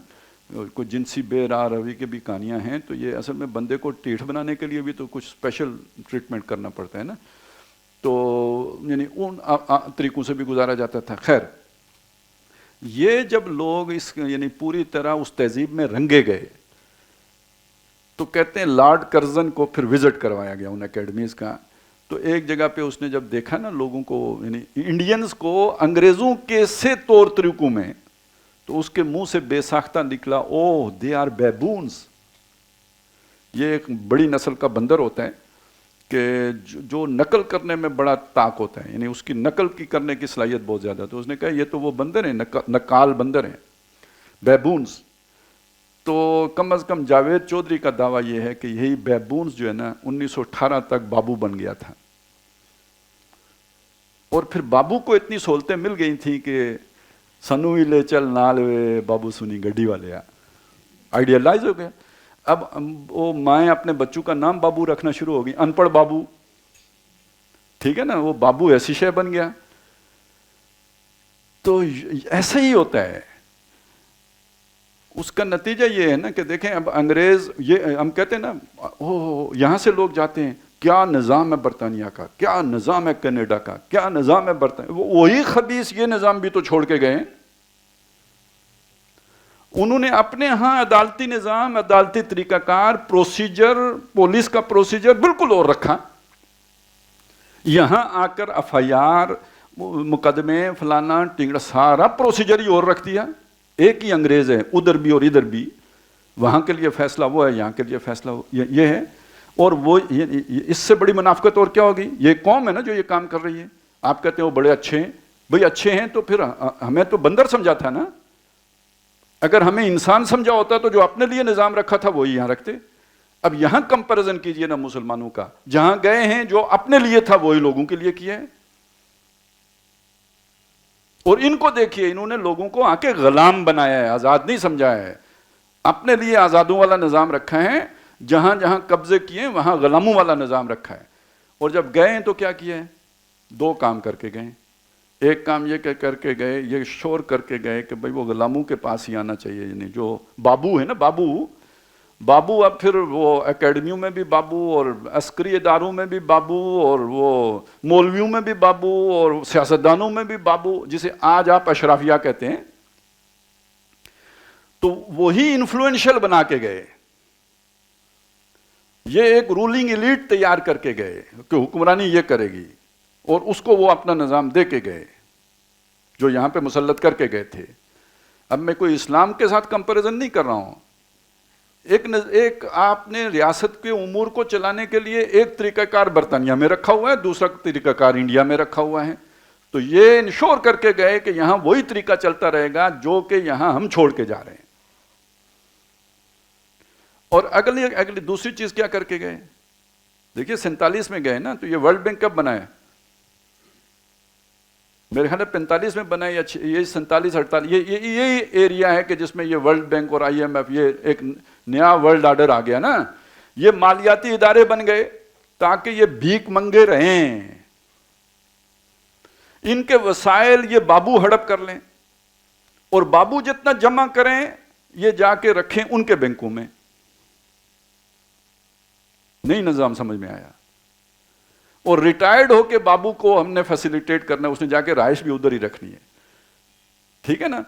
Speaker 1: کوئی جنسی بے راہ روی کی بھی کہانیاں ہیں, تو یہ اصل میں بندے کو ٹیٹھ بنانے کے لیے بھی تو کچھ اسپیشل ٹریٹمنٹ کرنا پڑتا ہے نا, تو یعنی ان طریقوں سے بھی گزارا جاتا تھا. خیر, یہ جب لوگ اس یعنی پوری طرح اس تہذیب میں رنگے گئے تو کہتے ہیں لارڈ کرزن کو پھر وزٹ کروایا گیا ان اکیڈمیز کا. تو ایک جگہ پہ اس نے جب دیکھا نا لوگوں کو یعنی انڈینز کو انگریزوں کے سے طور طریقوں میں, تو اس کے منہ سے بے ساختہ نکلا, اوہ دے آر بیبونز. یہ ایک بڑی نسل کا بندر ہوتا ہے کہ جو نقل کرنے میں بڑا طاق ہوتا ہے, یعنی اس کی نقل کی کرنے کی صلاحیت بہت زیادہ. تو اس نے کہا یہ تو وہ بندر ہیں, نقال بندر ہیں, بیبونز. تو کم از کم جاوید چودھری کا دعویٰ یہ ہے کہ یہی بیبونز جو ہے نا 1918 تک بابو بن گیا تھا. اور پھر بابو کو اتنی سہولتیں مل گئی تھیں کہ سنو ہی لے چل نال وے بابو سنی گڈی والے آئیڈیالائز ہو گیا. اب وہ مائیں اپنے بچوں کا نام بابو رکھنا شروع ہو گئی, ان پڑھ بابو, ٹھیک ہے نا, وہ بابو ایسی شے بن گیا. تو ایسا ہی ہوتا ہے. اس کا نتیجہ یہ ہے نا کہ دیکھیں اب انگریز, یہ ہم کہتے ہیں نا یہاں سے لوگ جاتے ہیں کیا نظام ہے برطانیہ کا, کیا نظام ہے کینیڈا کا, کیا نظام ہے برطانیہ, وہی خبیث یہ نظام بھی تو چھوڑ کے گئے. انہوں نے اپنے ہاں عدالتی نظام, عدالتی طریقہ کار, پروسیجر, پولیس کا پروسیجر بالکل اور رکھا. یہاں آ کر ایف آئی آر, مقدمے, فلانا ٹنگڑا, سارا پروسیجر ہی اور رکھ دیا. ایک ہی انگریز ہے ادھر بھی اور ادھر بھی, وہاں کے لیے فیصلہ وہ ہے, یہاں کے لیے فیصلہ یہ ہے. اور وہ اس سے بڑی منافقت اور کیا ہوگی. یہ قوم ہے نا جو یہ کام کر رہی ہے. آپ کہتے ہیں وہ بڑے اچھے ہیں, بھئی اچھے ہیں تو پھر ہمیں تو بندر سمجھا تھا نا. اگر ہمیں انسان سمجھا ہوتا تو جو اپنے لیے نظام رکھا تھا وہی یہاں رکھتے. اب یہاں کمپیریزن کیجئے نا مسلمانوں کا, جہاں گئے ہیں جو اپنے لیے تھا وہی لوگوں کے لیے کیا ہے. اور ان کو دیکھیے, انہوں نے لوگوں کو آ کے غلام بنایا ہے, آزاد نہیں سمجھایا ہے. اپنے لیے آزادوں والا نظام رکھا ہے, جہاں جہاں قبضے کیے وہاں غلاموں والا نظام رکھا ہے. اور جب گئے ہیں تو کیا کیا ہے, دو کام کر کے گئے. ایک کام یہ کہ کر کے گئے, یہ شور کر کے گئے کہ بھئی وہ غلاموں کے پاس ہی آنا چاہیے, یعنی جو بابو ہے نا, بابو اب پھر وہ اکیڈمیوں میں بھی بابو, اور عسکری اداروں میں بھی بابو, اور وہ مولویوں میں بھی بابو, اور سیاستدانوں میں بھی بابو, جسے آج آپ اشرافیہ کہتے ہیں. تو وہی انفلوئنشل بنا کے گئے. یہ ایک رولنگ ایلیٹ تیار کر کے گئے کہ حکمرانی یہ کرے گی, اور اس کو وہ اپنا نظام دے کے گئے جو یہاں پہ مسلط کر کے گئے تھے. اب میں کوئی اسلام کے ساتھ کمپیریزن نہیں کر رہا ہوں. ایک آپ نے ریاست کے امور کو چلانے کے لیے ایک طریقہ کار برطانیہ میں رکھا ہوا ہے, دوسرا طریقہ کار انڈیا میں رکھا ہوا ہے. تو یہ انشور کر کے گئے کہ یہاں وہی طریقہ چلتا رہے گا جو کہ یہاں ہم چھوڑ کے جا رہے ہیں. اور اگلی دوسری چیز کیا کر کے گئے, دیکھیے 47 میں گئے نا, تو یہ ورلڈ بینک کب بنایا؟ میرے خیال ہے 45 میں بنا, یا یہ 47-48, یہی ایریا ہے کہ جس میں یہ ورلڈ بینک اور آئی ایم ایف, یہ ایک نیا ورلڈ آرڈر آ گیا نا. یہ مالیاتی ادارے بن گئے, تاکہ یہ بھیک منگے رہیں، ان کے وسائل یہ بابو ہڑپ کر لیں، اور بابو جتنا جمع کریں یہ جا کے رکھیں ان کے بینکوں میں۔ نہیں نظام سمجھ میں آیا؟ اور ریٹائرڈ ہو کے بابو کو ہم نے فیسیلیٹیٹ کرنا ہے، اس نے جا کے رہائش بھی ادھر ہی رکھنی ہے، ٹھیک ہے نا؟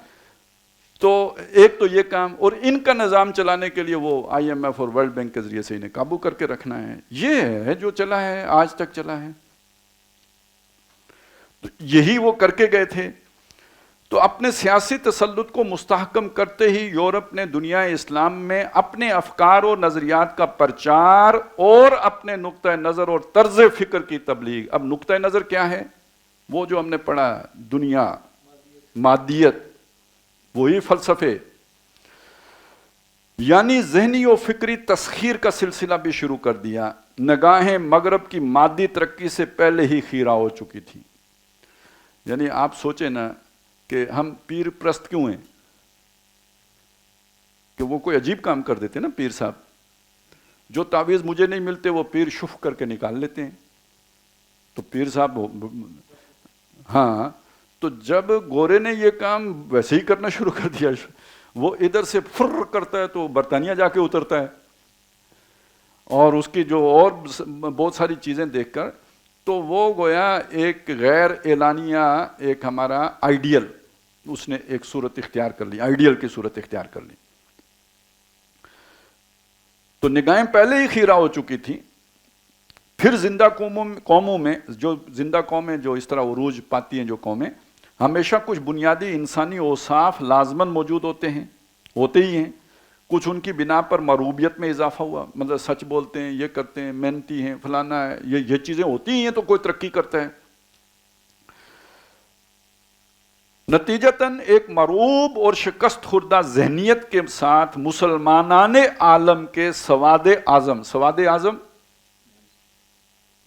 Speaker 1: تو ایک تو یہ کام، اور ان کا نظام چلانے کے لیے وہ آئی ایم ایف اور ورلڈ بینک کے ذریعے سے انہیں قابو کر کے رکھنا ہے۔ یہ ہے جو چلا ہے، آج تک چلا ہے، تو یہی وہ کر کے گئے تھے۔ تو اپنے سیاسی تسلط کو مستحکم کرتے ہی یورپ نے دنیا اسلام میں اپنے افکار و نظریات کا پرچار اور اپنے نقطہ نظر اور طرز فکر کی تبلیغ۔ اب نقطہ نظر کیا ہے؟ وہ جو ہم نے پڑھا، دنیا، مادیت، وہی فلسفے، یعنی ذہنی و فکری تسخیر کا سلسلہ بھی شروع کر دیا۔ نگاہیں مغرب کی مادی ترقی سے پہلے ہی خیرہ ہو چکی تھی۔ یعنی آپ سوچیں نا کہ ہم پیر پرست کیوں ہیں؟ کہ وہ کوئی عجیب کام کر دیتے نا پیر صاحب، جو تعویذ مجھے نہیں ملتے وہ پیر شف کر کے نکال لیتے ہیں، تو پیر صاحب، ہاں، تو جب گورے نے یہ کام ویسے ہی کرنا شروع کر دیا، وہ ادھر سے فر کرتا ہے تو برطانیہ جا کے اترتا ہے، اور اس کی جو اور بہت ساری چیزیں دیکھ کر تو وہ گویا ایک غیر اعلانیہ، ایک ہمارا آئیڈیل اس نے ایک صورت اختیار کر لی، آئیڈیل کی صورت اختیار کر لی۔ تو نگاہیں پہلے ہی خیرہ ہو چکی تھی۔ پھر زندہ قوموں میں، جو زندہ قومیں جو اس طرح عروج پاتی ہیں، جو قومیں، ہمیشہ کچھ بنیادی انسانی اوصاف لازماً موجود ہوتے ہی ہیں۔ کچھ ان کی بنا پر مروبیت میں اضافہ ہوا، مطلب سچ بولتے ہیں، یہ کرتے ہیں، محنتی ہیں، فلانا ہے، یہ چیزیں ہوتی ہی ہیں تو کوئی ترقی کرتا ہے۔ نتیجتاً ایک مروب اور شکست خوردہ ذہنیت کے ساتھ مسلمانان عالم کے سواد اعظم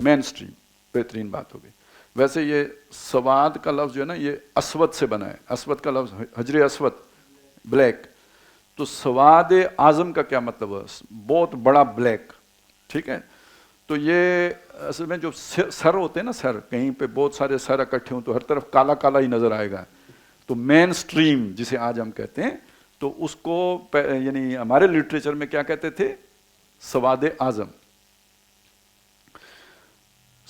Speaker 1: مین سٹریم، بہترین بات ہوگی۔ ویسے یہ سواد کا لفظ جو ہے نا، یہ اسود سے بنا ہے، اسود کا لفظ حجر اسود، بلیک، تو سواد اعظم کا کیا مطلب ہے؟ بہت بڑا بلیک، ٹھیک ہے؟ تو یہ اصل میں جو سر ہوتے ہیں نا، سر، کہیں پہ بہت سارے سر اکٹھے ہوں تو ہر طرف کالا کالا ہی نظر آئے گا، تو مین سٹریم جسے آج ہم کہتے ہیں، تو اس کو یعنی ہمارے لٹریچر میں کیا کہتے تھے؟ سواد اعظم۔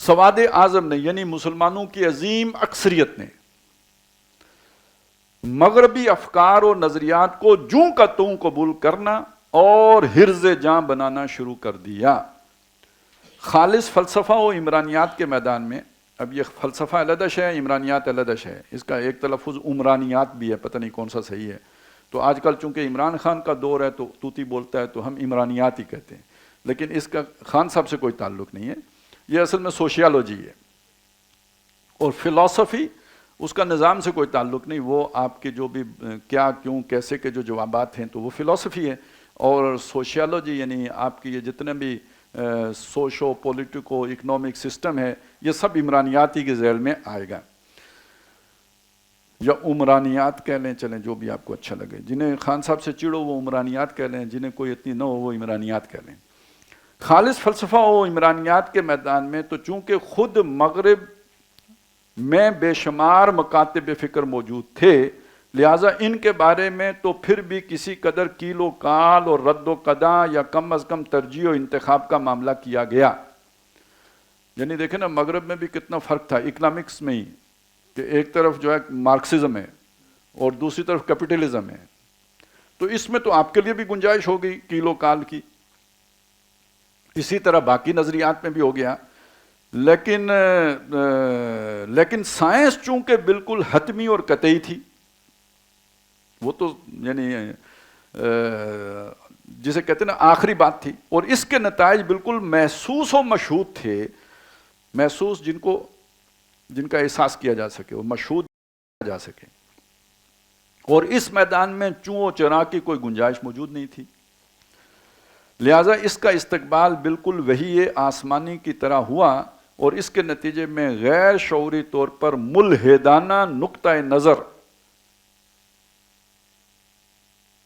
Speaker 1: سواد اعظم نے، یعنی مسلمانوں کی عظیم اکثریت نے مغربی افکار و نظریات کو جوں کا توں قبول کرنا اور حرز جاں بنانا شروع کر دیا۔ خالص فلسفہ و عمرانیات کے میدان میں، اب یہ فلسفہ علیحدہ ہے، عمرانیات علیحدہ ہے، اس کا ایک تلفظ عمرانیات بھی ہے، پتہ نہیں کون سا صحیح ہے، تو آج کل چونکہ عمران خان کا دور ہے تو طوطی بولتا ہے تو ہم عمرانیات ہی کہتے ہیں، لیکن اس کا خان صاحب سے کوئی تعلق نہیں ہے، یہ اصل میں سوشیالوجی ہے، اور فلسفی اس کا نظام سے کوئی تعلق نہیں، وہ آپ کے جو بھی کیا کیوں کیسے کے جو جوابات ہیں تو وہ فلسفی ہے، اور سوشیالوجی یعنی آپ کی یہ جتنے بھی سوشو پولیٹیکو اکنامک سسٹم ہے، یہ سب عمرانیاتی کے ذیل میں آئے گا، یا عمرانیات کہہ لیں، چلیں جو بھی آپ کو اچھا لگے، جنہیں خان صاحب سے چڑو وہ عمرانیات کہہ لیں، جنہیں کوئی اتنی نہ ہو وہ عمرانیات کہہ لیں۔ خالص فلسفہ و عمرانیات کے میدان میں تو چونکہ خود مغرب میں بے شمار مکاتب فکر موجود تھے، لہٰذا ان کے بارے میں تو پھر بھی کسی قدر کیل و کال اور رد و قدع یا کم از کم ترجیح و انتخاب کا معاملہ کیا گیا۔ یعنی دیکھیں نا، مغرب میں بھی کتنا فرق تھا اکنامکس میں ہی، کہ ایک طرف جو ہے مارکسزم ہے اور دوسری طرف کیپٹلزم ہے، تو اس میں تو آپ کے لیے بھی گنجائش ہو گئی کیل و کال کی، اسی طرح باقی نظریات میں بھی ہو گیا، لیکن سائنس چونکہ بالکل حتمی اور قطعی تھی، وہ تو یعنی جسے کہتے ہیں نا آخری بات تھی، اور اس کے نتائج بالکل محسوس و مشہود تھے، محسوس جن کا احساس کیا جا سکے، وہ مشہود کیا جا سکے، اور اس میدان میں چوں و چرا کی کوئی گنجائش موجود نہیں تھی، لہٰذا اس کا استقبال بالکل وحی آسمانی کی طرح ہوا، اور اس کے نتیجے میں غیر شعوری طور پر ملحدانہ نقطہ نظر،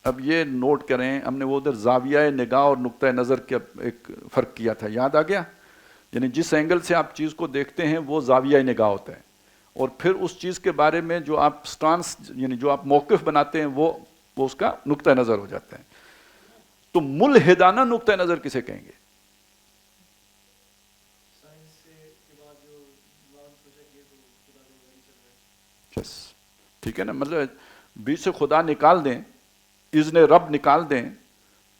Speaker 1: اب یہ نوٹ کریں، ہم نے وہ ادھر زاویہ نگاہ اور نقطہ نظر کا ایک فرق کیا تھا، یاد آ گیا؟ یعنی جس اینگل سے آپ چیز کو دیکھتے ہیں وہ زاویہ نگاہ ہوتا ہے، اور پھر اس چیز کے بارے میں جو آپ سٹانس یعنی جو آپ موقف بناتے ہیں وہ اس کا نقطہ نظر ہو جاتا ہے. تو ملحدانہ نقطہ نظر کسے کہیں گے؟ ٹھیک ہے نا، مطلب بیچ سے خدا نکال دیں، اذن رب نکال دیں،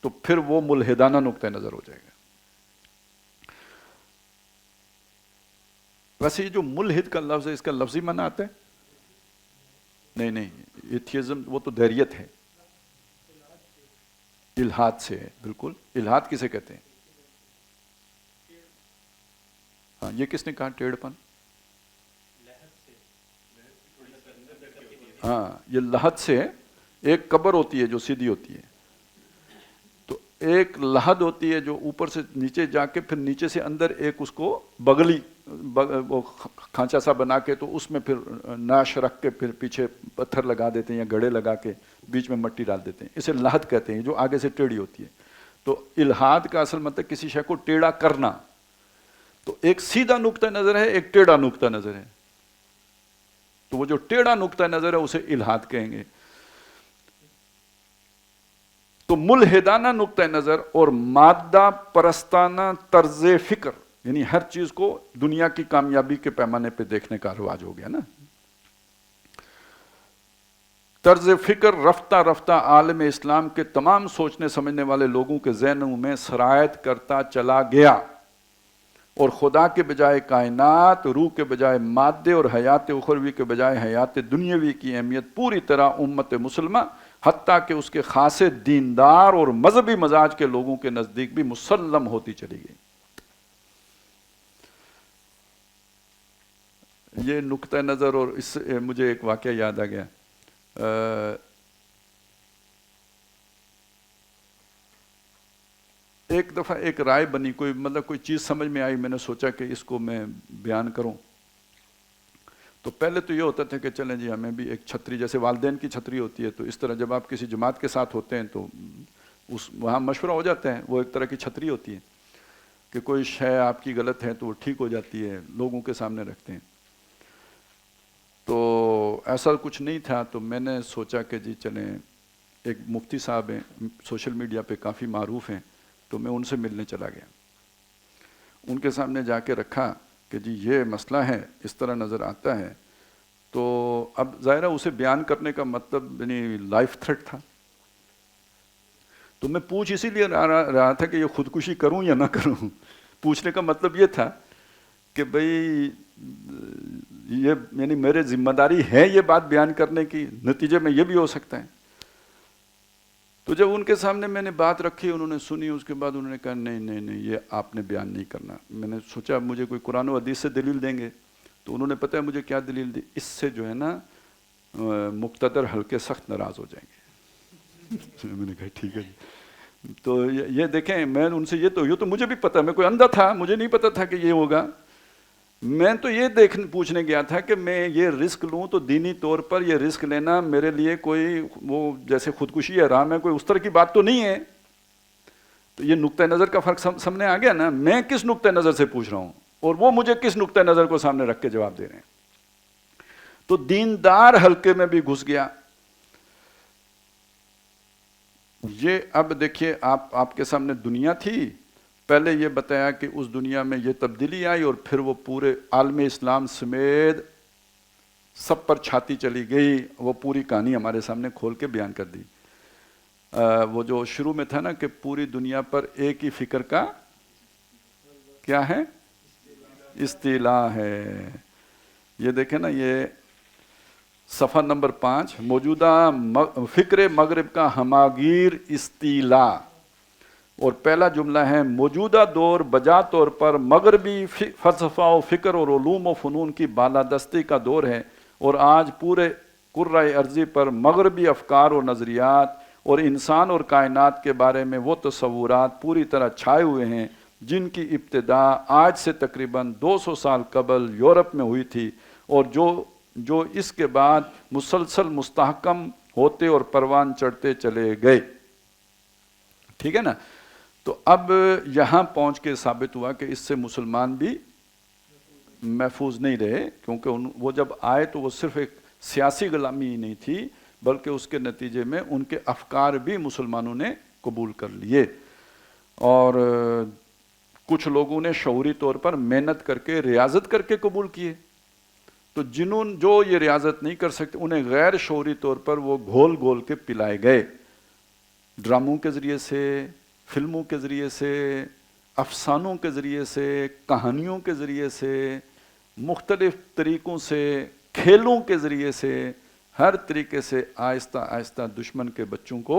Speaker 1: تو پھر وہ ملحدانہ نقطہ نظر ہو جائے گا. ویسے یہ جو ملحد کا لفظ ہے اس کا لفظی معنی آتا ہے؟ نہیں، ایتھیزم وہ تو دہریت ہے، الحاد سے ہے. بالکل، الحاد کسے کہتے ہیں؟ ہاں، یہ کس نے کہا ٹیڑھ پن؟ ہاں، یہ لحد سے ہے. ایک قبر ہوتی ہے جو سیدھی ہوتی ہے، تو ایک لحد ہوتی ہے جو اوپر سے نیچے جا کے پھر نیچے سے اندر ایک اس کو بغلی وہ کھانچا سا بنا کے تو اس میں پھر ناش رکھ کے پھر پیچھے پتھر لگا دیتے ہیں یا گڑھے لگا کے بیچ میں مٹی ڈال دیتے ہیں. اسے لحد کہتے ہیں، جو آگے سے ٹیڑھی ہوتی ہے. تو الحاد کا اصل مطلب کسی شے کو ٹیڑھا کرنا. تو ایک سیدھا نقطہ نظر ہے، ایک ٹیڑھا نقطہ نظر ہے. تو وہ جو ٹیڑھا نقطہ نظر ہے اسے الحاد کہیں گے. تو ملحدانہ نقطہ نظر اور مادہ پرستانہ طرز فکر، یعنی ہر چیز کو دنیا کی کامیابی کے پیمانے پہ دیکھنے کا رواج ہو گیا نا. طرز فکر رفتہ رفتہ عالم اسلام کے تمام سوچنے سمجھنے والے لوگوں کے ذہنوں میں سرایت کرتا چلا گیا، اور خدا کے بجائے کائنات، روح کے بجائے مادے اور حیات اخروی کے بجائے حیات دنیاوی کی اہمیت پوری طرح امت مسلمہ حتیٰ کہ اس کے خاصے دیندار اور مذہبی مزاج کے لوگوں کے نزدیک بھی مسلم ہوتی چلی گئی. یہ نقطہ نظر، اور اس سے مجھے ایک واقعہ یاد آ گیا. ایک دفعہ ایک رائے بنی، کوئی چیز سمجھ میں آئی، میں نے سوچا کہ اس کو میں بیان کروں. تو پہلے تو یہ ہوتا تھا کہ چلیں جی ہمیں بھی ایک چھتری، جیسے والدین کی چھتری ہوتی ہے، تو اس طرح جب آپ کسی جماعت کے ساتھ ہوتے ہیں تو وہاں مشورہ ہو جاتا ہے. وہ ایک طرح کی چھتری ہوتی ہے کہ کوئی شے آپ کی غلط ہے تو وہ ٹھیک ہو جاتی ہے، لوگوں کے سامنے رکھتے ہیں. تو ایسا کچھ نہیں تھا، تو میں نے سوچا کہ جی چلیں، ایک مفتی صاحب ہیں، سوشل میڈیا پہ کافی معروف ہیں، تو میں ان سے ملنے چلا گیا. ان کے سامنے جا کے رکھا کہ جی یہ مسئلہ ہے، اس طرح نظر آتا ہے. تو اب ظاہر ہے اسے بیان کرنے کا مطلب یعنی لائف تھریٹ تھا. تو میں پوچھ اسی لیے رہا تھا کہ یہ خودکشی کروں یا نہ کروں. پوچھنے کا مطلب یہ تھا کہ بھئی یہ یعنی میرے ذمہ داری ہے یہ بات بیان کرنے کی، نتیجے میں یہ بھی ہو سکتا ہے. تو جب ان کے سامنے میں نے بات رکھی، انہوں نے سنی، اس کے بعد انہوں نے کہا نہیں یہ آپ نے بیان نہیں کرنا. میں نے سوچا مجھے کوئی قرآن و حدیث سے دلیل دیں گے. تو انہوں نے پتہ ہے مجھے کیا دلیل دی؟ اس سے جو ہے نا مقتدر ہلکے سخت ناراض ہو جائیں گے. میں نے کہا ٹھیک ہے جی. تو یہ دیکھیں، میں ان سے یہ تو مجھے بھی پتہ، میں کوئی اندھا تھا، مجھے نہیں پتہ تھا کہ یہ ہوگا. میں تو یہ پوچھنے گیا تھا کہ میں یہ رسک لوں تو دینی طور پر یہ رسک لینا میرے لیے کوئی وہ جیسے خودکشی حرام ہے، کوئی اس طرح کی بات تو نہیں ہے. تو یہ نقطہ نظر کا فرق سامنے آ گیا نا. میں کس نقطہ نظر سے پوچھ رہا ہوں اور وہ مجھے کس نقطہ نظر کو سامنے رکھ کے جواب دے رہے ہیں. تو دیندار حلقے میں بھی گھس گیا. یہ اب دیکھیے، آپ کے سامنے دنیا تھی. پہلے یہ بتایا کہ اس دنیا میں یہ تبدیلی آئی، اور پھر وہ پورے عالم اسلام سمیت سب پر چھاتی چلی گئی. وہ پوری کہانی ہمارے سامنے کھول کے بیان کر دی. وہ جو شروع میں تھا نا کہ پوری دنیا پر ایک ہی فکر کا کیا ہے؟ استیلاء ہے. یہ دیکھیں نا، یہ صفحہ نمبر 5، موجودہ فکر مغرب کا ہماگیر استیلاء. اور پہلا جملہ ہے، موجودہ دور بجا طور پر مغربی فلسفہ و فکر اور علوم و فنون کی بالادستی کا دور ہے، اور آج پورے کرۂ ارضی پر مغربی افکار و نظریات اور انسان اور کائنات کے بارے میں وہ تصورات پوری طرح چھائے ہوئے ہیں جن کی ابتدا آج سے تقریباً 200 سال قبل یورپ میں ہوئی تھی، اور جو اس کے بعد مسلسل مستحکم ہوتے اور پروان چڑھتے چلے گئے. ٹھیک ہے نا. تو اب یہاں پہنچ کے ثابت ہوا کہ اس سے مسلمان بھی محفوظ نہیں رہے، کیونکہ وہ جب آئے تو وہ صرف ایک سیاسی غلامی ہی نہیں تھی، بلکہ اس کے نتیجے میں ان کے افکار بھی مسلمانوں نے قبول کر لیے، اور کچھ لوگوں نے شعوری طور پر محنت کر کے ریاضت کر کے قبول کیے، تو جو یہ ریاضت نہیں کر سکتے انہیں غیر شعوری طور پر وہ گھول گھول کے پلائے گئے، ڈراموں کے ذریعے سے، فلموں کے ذریعے سے، افسانوں کے ذریعے سے، کہانیوں کے ذریعے سے، مختلف طریقوں سے، کھیلوں کے ذریعے سے، ہر طریقے سے آہستہ آہستہ دشمن کے بچوں کو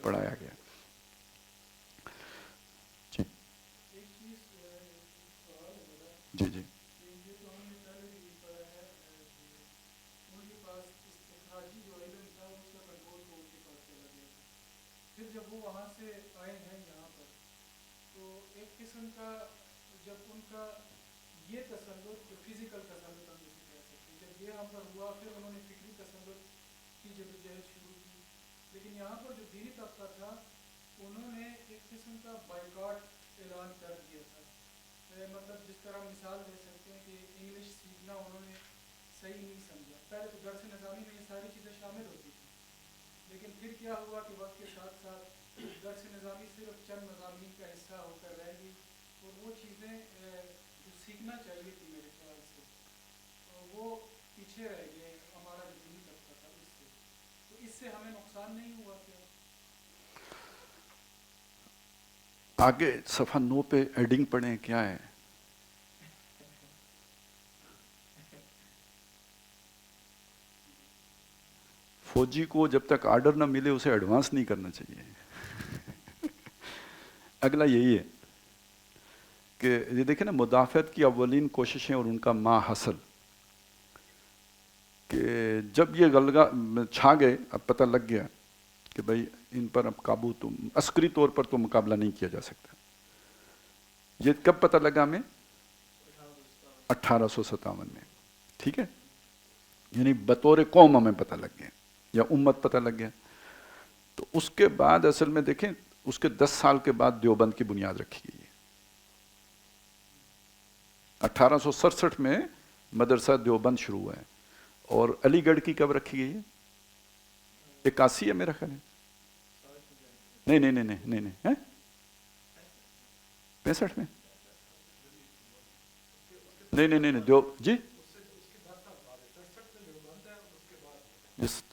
Speaker 1: پڑھایا گیا۔ جی جی جی
Speaker 2: پھر جب وہ وہاں سے آئے ہیں یہاں پر تو ایک قسم کا جب ان کا یہ تسلط جو فزیکل تسلط ہم جسے کہہ سکتے ہیں، جب یہ ہم پر ہوا پھر انہوں نے فکری تسلط کی جدوجہد شروع کی، لیکن یہاں پر جو دینی طبقہ تھا انہوں نے ایک قسم کا بائیکاٹ اعلان کر دیا تھا۔ مطلب جس طرح مثال دے سکتے ہیں کہ انگلش سیکھنا انہوں نے صحیح نہیں سمجھا، پہلے تو درس نظامی میں یہ ساری چیزیں شامل ہوتی تھیں، لیکن پھر کیا ہوا کہ وقت کے ساتھ ساتھ درس نظامی صرف چند مضامین کا حصہ ہو کر رہ گئی، اور وہ چیزیں جو سیکھنا چاہیے تھی میرے خیال سے وہ پیچھے رہ گئے ہمارا جو دینی طبقہ تھا اس سے، تو اس سے ہمیں نقصان نہیں ہوا کیا؟
Speaker 1: آگے صفحہ 9 پہ ایڈنگ پڑھیں، کیا ہے؟ فوجی کو جب تک آرڈر نہ ملے اسے ایڈوانس نہیں کرنا چاہیے۔ اگلا یہی ہے کہ یہ دیکھیں نا، مدافعت کی اولین کوششیں اور ان کا ما حصل، کہ جب یہ غلغہ چھا گئے، اب پتہ لگ گیا کہ بھائی ان پر اب قابو تو عسکری طور پر تو مقابلہ نہیں کیا جا سکتا۔ یہ کب پتہ لگا ہمیں؟ 1857 میں، ٹھیک ہے، یعنی بطور قوم ہمیں پتہ لگ گیا یا امت پتہ لگ گیا۔ تو اس کے بعد اصل میں دیکھیں اس کے 10 سال کے بعد دیوبند کی بنیاد رکھی گئی ہے۔ 1867 میں مدرسہ دیوبند شروع ہوا ہے، اور علی گڑھ کی کب رکھی گئی ہے؟ 81 ہے میرا خیال ہے، نہیں 65 میں، نہیں جی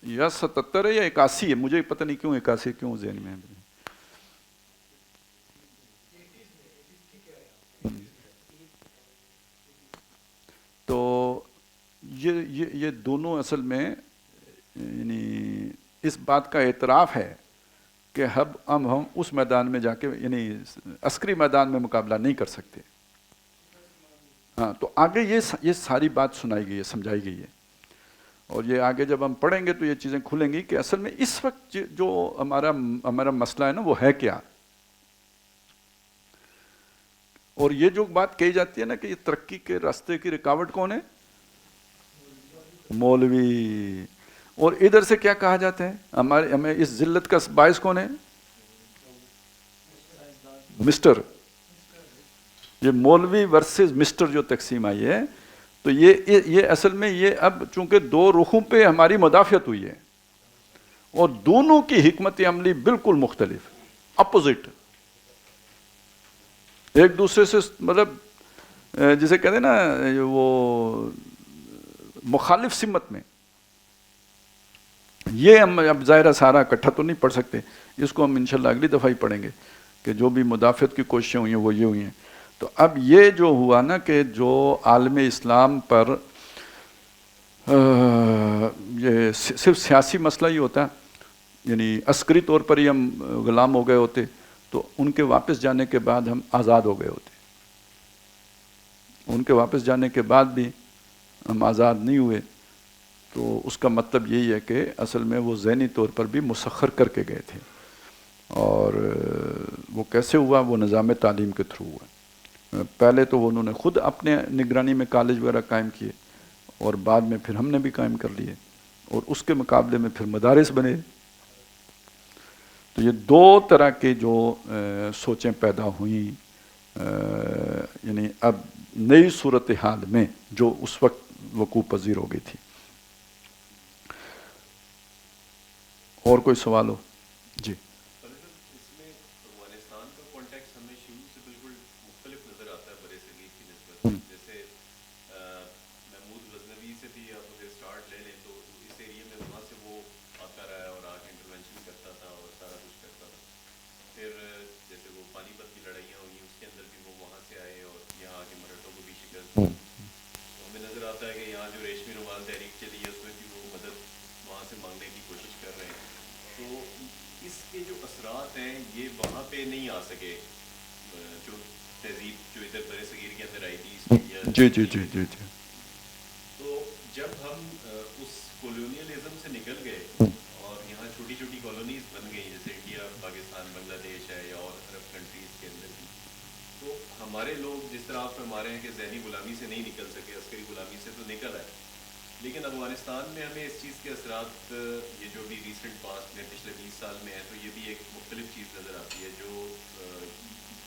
Speaker 1: یا 77 ہے یا 81 ہے، مجھے پتہ نہیں کیوں 81 کیوں ذہن میں ہے۔ تو یہ دونوں اصل میں یعنی اس بات کا اعتراف ہے کہ ہم اس میدان میں جا کے یعنی عسکری میدان میں مقابلہ نہیں کر سکتے۔ ہاں، تو آگے یہ ساری بات سنائی گئی ہے، سمجھائی گئی ہے، اور یہ آگے جب ہم پڑھیں گے تو یہ چیزیں کھلیں گی کہ اصل میں اس وقت جو ہمارا مسئلہ ہے نا وہ ہے کیا۔ اور یہ جو بات کہی جاتی ہے نا کہ یہ ترقی کے راستے کی رکاوٹ کون ہے؟ مولوی۔ اور ادھر سے کیا کہا جاتا ہے؟ ہمیں اس ذلت کا باعث کون ہے؟ مسٹر۔ یہ مولوی ورسز مسٹر جو تقسیم آئی ہے، تو یہ اصل میں یہ اب چونکہ دو رخوں پہ ہماری مدافعت ہوئی ہے، اور دونوں کی حکمت عملی بالکل مختلف، اپوزٹ، ایک دوسرے سے مطلب جسے کہتے ہیں نا وہ مخالف سمت میں۔ یہ ہم اب ظاہرہ سارا اکٹھا تو نہیں پڑھ سکتے، اس کو ہم انشاءاللہ اگلی دفعہ ہی پڑھیں گے کہ جو بھی مدافعت کی کوششیں ہوئی ہیں وہ یہ ہوئی ہیں۔ تو اب یہ جو ہوا نا کہ جو عالم اسلام پر یہ صرف سیاسی مسئلہ ہی ہوتا ہے، یعنی عسکری طور پر ہی ہم غلام ہو گئے ہوتے تو ان کے واپس جانے کے بعد ہم آزاد ہو گئے ہوتے، ان کے واپس جانے کے بعد بھی ہم آزاد نہیں ہوئے۔ تو اس کا مطلب یہی ہے کہ اصل میں وہ ذہنی طور پر بھی مسخر کر کے گئے تھے، اور وہ کیسے ہوا؟ وہ نظام تعلیم کے تھرو ہوا۔ پہلے تو انہوں نے خود اپنے نگرانی میں کالج وغیرہ قائم کیے، اور بعد میں پھر ہم نے بھی قائم کر لیے، اور اس کے مقابلے میں پھر مدارس بنے۔ تو یہ دو طرح کے جو سوچیں پیدا ہوئیں یعنی اب نئی صورتحال میں جو اس وقت وقوع پذیر ہو گئی تھی. اور کوئی سوال ہو؟ جی.
Speaker 3: اس میں افغانستان کا کانٹیکس ہمیں شروع سے بالکل مختلف نظر آتا ہے برے صغیر کی نسبت. جیسے محمود غزنوی سے بھی آپ اگر اسٹارٹ لے لیں تو اس ایریے میں وہاں سے وہ آتا رہا ہے اور آ کے انٹروینشن کرتا تھا اور سارا کچھ کرتا تھا. پھر جیسے وہ پانی پت کی لڑائیاں ہوئی اس کے اندر بھی وہ وہاں سے آئے اور یہاں آ کے مراٹھوں کو بھی شکست دی. تو ہمیں نظر آتا ہے کہ یہاں جو ریشمی رومال تحریک چلی ہے اس میں بھی وہ مدد وہاں سے مانگنے کی کوشش کر رہے ہیں. تو اس کے جو اثرات ہیں یہ وہاں پہ نہیں آ سکے جو تہذیب جو ادھر برے صغیر کے اندر آئی تھی ایسٹ انڈیا.
Speaker 1: جی جی جی جی جی.
Speaker 3: تو جب ہم اس کولونیلزم سے نکل گئے اور یہاں چھوٹی چھوٹی کالونیز بن گئی جیسے انڈیا پاکستان بنگلہ دیش ہے یا اور عرب کنٹریز کے اندر بھی, تو ہمارے لوگ جس طرح آپ فرما رہے ہیں کہ ذہنی غلامی سے نہیں نکل سکے, عسکری غلامی سے تو نکل آئے, لیکن افغانستان میں ہمیں اس چیز کے اثرات یہ جو بھی ریسنٹ پاسٹ میں پچھلے 20 سال میں ہے تو یہ بھی ایک مختلف چیز نظر آتی ہے جو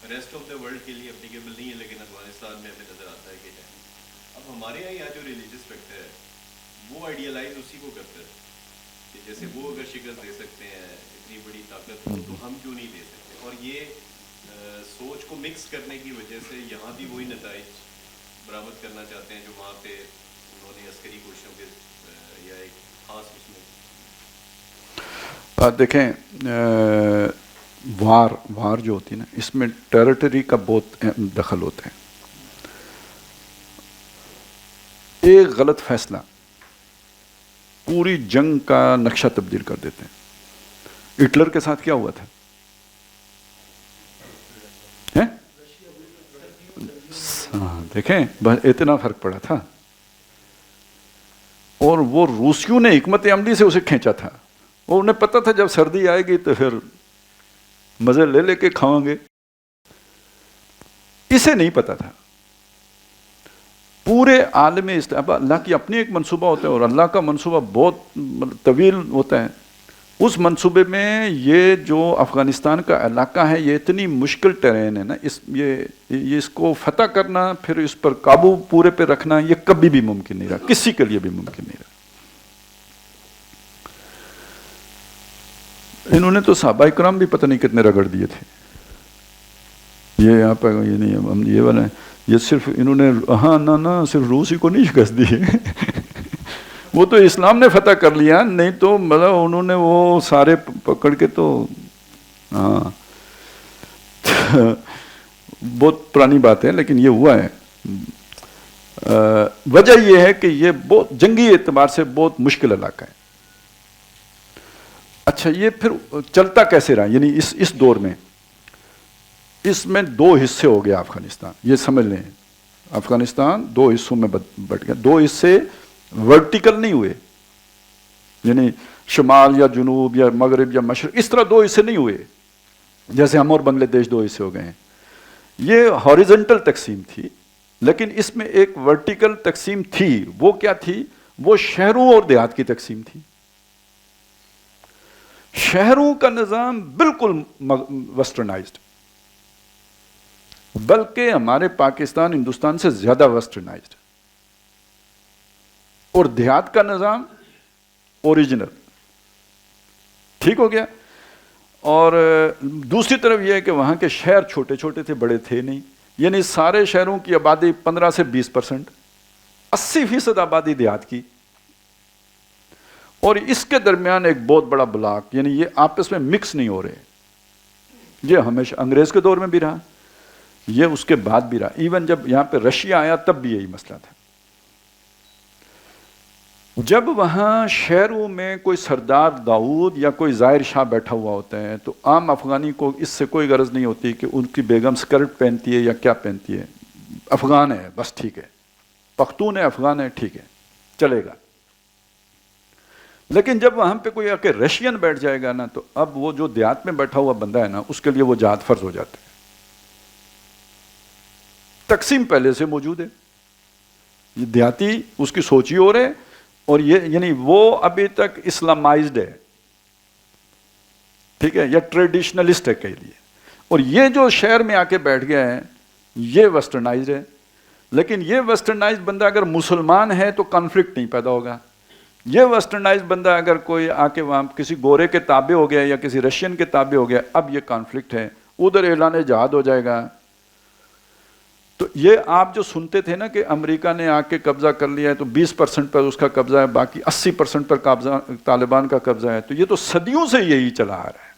Speaker 3: ریسٹ آف دا ورلڈ کے لیے اپلیکیبل نہیں ہے, لیکن افغانستان میں ہمیں نظر آتا ہے کہ ہے. اب ہمارے یہاں جو ریلیجیس فیکٹر ہے وہ آئیڈیالائز اسی کو کرتا ہے کہ جیسے وہ اگر شکست دے سکتے ہیں اتنی بڑی طاقت کو تو ہم کیوں نہیں دے سکتے. اور یہ سوچ کو مکس کرنے کی وجہ سے یہاں بھی وہی نتائج برآمد کرنا چاہتے ہیں جو وہاں پہ انہوں نے عسکری کوششوں کے یا ایک خاص اس میں.
Speaker 1: دیکھیں وار جو ہوتی ہے نا اس میں ٹیریٹری کا بہت دخل ہوتا ہے. ایک غلط فیصلہ پوری جنگ کا نقشہ تبدیل کر دیتے ہیں. ہٹلر کے ساتھ کیا ہوا تھا؟ دیکھیں اتنا فرق پڑا تھا, اور وہ روسیوں نے حکمت عملی سے اسے کھینچا تھا. اور انہیں پتا تھا جب سردی آئے گی تو پھر مزے لے لے کے کھاؤں گے. اسے نہیں پتا تھا. پورے عالم اسلام اللہ کی اپنی ایک منصوبہ ہوتا ہے اور اللہ کا منصوبہ بہت طویل ہوتا ہے. اس منصوبے میں یہ جو افغانستان کا علاقہ ہے یہ اتنی مشکل ٹرین ہے نا, اس کو فتح کرنا پھر اس پر قابو پورے پہ رکھنا یہ کبھی بھی ممکن نہیں رہا, کسی کے لیے بھی ممکن نہیں رہا. انہوں نے تو صحابہ کرام بھی پتہ نہیں کتنے رگڑ دیے تھے. یہ یہاں پہ یہ نہیں ہم یہ والا ہے, یہ صرف انہوں نے نہ صرف روسی کو نہیں شکست دی وہ تو اسلام نے فتح کر لیا, نہیں تو مطلب انہوں نے وہ سارے پکڑ کے تو بہت پرانی بات ہے لیکن یہ ہوا ہے. وجہ یہ ہے کہ یہ بہت جنگی اعتبار سے بہت مشکل علاقہ ہے. اچھا یہ پھر چلتا کیسے رہا, یعنی اس دور میں اس میں دو حصے ہو گیا افغانستان. یہ سمجھ لیں افغانستان دو حصوں میں بٹ گیا. دو حصے ورٹیکل نہیں ہوئے, یعنی شمال یا جنوب یا مغرب یا مشرق اس طرح دو حصے نہیں ہوئے جیسے ہم اور بنگلہ دیش دو حصے ہو گئے ہیں. یہ ہاریزنٹل تقسیم تھی, لیکن اس میں ایک ورٹیکل تقسیم تھی. وہ کیا تھی؟ وہ شہروں اور دیہات کی تقسیم تھی. شہروں کا نظام بالکل ویسٹرنائزڈ, بلکہ ہمارے پاکستان ہندوستان سے زیادہ ویسٹرنائزڈ, اور دیہات کا نظام اوریجنل. ٹھیک ہو گیا. اور دوسری طرف یہ ہے کہ وہاں کے شہر چھوٹے چھوٹے تھے, بڑے تھے نہیں, یعنی سارے شہروں کی آبادی 15 سے 20%, 80% آبادی دیہات کی, اور اس کے درمیان ایک بہت بڑا بلاک, یعنی یہ آپس میں مکس نہیں ہو رہے. یہ ہمیشہ انگریز کے دور میں بھی رہا, یہ اس کے بعد بھی رہا, ایون جب یہاں پہ رشیا آیا تب بھی یہی مسئلہ تھا. جب وہاں شہروں میں کوئی سردار داؤد یا کوئی ظاہر شاہ بیٹھا ہوا ہوتا ہے تو عام افغانی کو اس سے کوئی غرض نہیں ہوتی کہ ان کی بیگم سکرٹ پہنتی ہے یا کیا پہنتی ہے, افغان ہے بس ٹھیک ہے, پختون ہے افغان ہے ٹھیک ہے چلے گا. لیکن جب وہاں پہ کوئی آ کے رشین بیٹھ جائے گا نا تو اب وہ جو دیہات میں بیٹھا ہوا بندہ ہے نا اس کے لیے وہ جہاد فرض ہو جاتا ہے. تقسیم پہلے سے موجود ہے, یہ دیہاتی اس کی سوچ ہی ہو رہے, اور یہ یعنی وہ ابھی تک اسلامائزڈ ہے. ٹھیک ہے, یا ٹریڈیشنلسٹ ہے کہہ لیے. اور یہ جو شہر میں آ کے بیٹھ گیا ہے یہ ویسٹرنائزڈ ہے. لیکن یہ ویسٹرنائز بندہ اگر مسلمان ہے تو کانفلکٹ نہیں پیدا ہوگا. یہ ویسٹرنائز بندہ اگر کوئی آ کے وہاں کسی گورے کے تابع ہو گیا یا کسی رشین کے تابع ہو گیا, اب یہ کانفلکٹ ہے, ادھر اعلان جہاد ہو جائے گا. تو یہ آپ جو سنتے تھے نا کہ امریکہ نے آ کے قبضہ کر لیا ہے تو 20% پر اس کا قبضہ ہے, باقی 80% پر قبضہ طالبان کا قبضہ ہے, تو یہ تو صدیوں سے یہی چلا آ رہا ہے.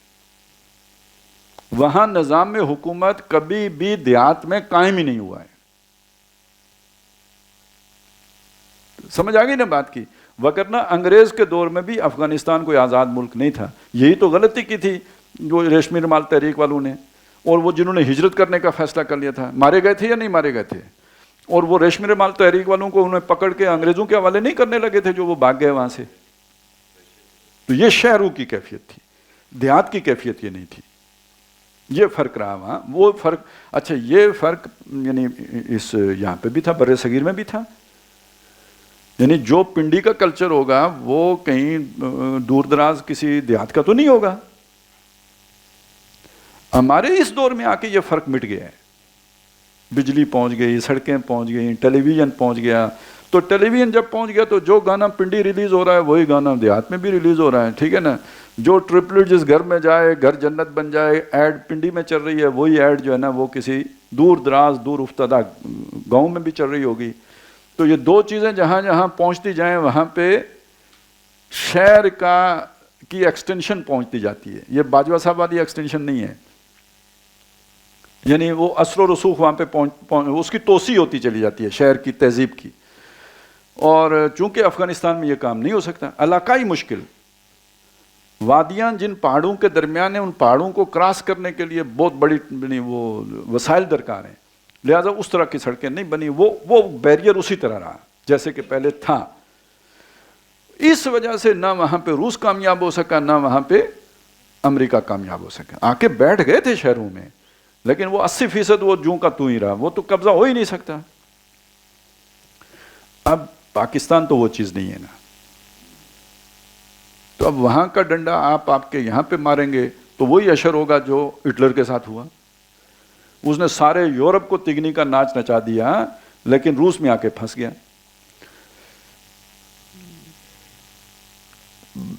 Speaker 1: وہاں نظام حکومت کبھی بھی دیہات میں قائم ہی نہیں ہوا ہے. سمجھ آ گئی نا بات کی. وگرنہ انگریز کے دور میں بھی افغانستان کوئی آزاد ملک نہیں تھا. یہی تو غلطی کی تھی جو ریشمی رومال تحریک والوں نے, اور وہ جنہوں نے ہجرت کرنے کا فیصلہ کر لیا تھا, مارے گئے تھے یا نہیں مارے گئے تھے. اور وہ ریشمی رومال تحریک والوں کو انہیں پکڑ کے انگریزوں کے حوالے نہیں کرنے لگے تھے جو وہ بھاگ گئے وہاں سے. تو یہ شہروں کی کیفیت تھی, دیہات کی کیفیت یہ نہیں تھی. یہ فرق رہا وہاں. وہ فرق, اچھا یہ فرق یعنی اس یہاں پہ بھی تھا, بر صغیر میں بھی تھا. یعنی جو پنڈی کا کلچر ہوگا وہ کہیں دور دراز کسی دیہات کا تو نہیں ہوگا. ہمارے اس دور میں آ کے یہ فرق مٹ گیا ہے. بجلی پہنچ گئی, سڑکیں پہنچ گئی, ٹیلی ویژن پہنچ گیا. تو ٹیلی ویژن جب پہنچ گیا تو جو گانا پنڈی ریلیز ہو رہا ہے وہی گانا دیہات میں بھی ریلیز ہو رہا ہے. ٹھیک ہے نا. جو ٹرپلٹ جس گھر میں جائے گھر جنت بن جائے ایڈ پنڈی میں چل رہی ہے, وہی ایڈ جو ہے نا وہ کسی دور دراز دور افتادہ گاؤں میں بھی چل رہی ہوگی. تو یہ دو چیزیں جہاں جہاں پہنچتی جائیں وہاں پہ شہر کی ایکسٹینشن پہنچتی جاتی ہے. یہ باجوہ صاحب والی ایکسٹینشن نہیں ہے. یعنی وہ اثر و رسوخ وہاں پہ اس کی توسیع ہوتی چلی جاتی ہے شہر کی تہذیب کی. اور چونکہ افغانستان میں یہ کام نہیں ہو سکتا, علاقائی مشکل, وادیاں جن پہاڑوں کے درمیان ہیں ان پہاڑوں کو کراس کرنے کے لیے بہت بڑی وہ وسائل درکار ہیں. لہذا اس طرح کی سڑکیں نہیں بنی. وہ بیریئر اسی طرح رہا جیسے کہ پہلے تھا. اس وجہ سے نہ وہاں پہ روس کامیاب ہو سکا نہ وہاں پہ امریکہ کامیاب ہو سکا. آ کے بیٹھ گئے تھے شہروں میں لیکن وہ 80% وہ جوں کا تو ہی رہا, وہ تو قبضہ ہو ہی نہیں سکتا. اب پاکستان تو وہ چیز نہیں ہے نا. تو اب وہاں کا ڈنڈا آپ کے یہاں پہ ماریں گے تو وہی اشر ہوگا جو ہٹلر کے ساتھ ہوا. اس نے سارے یورپ کو تگنی کا ناچ نچا دیا لیکن روس میں آ کے پھنس گیا.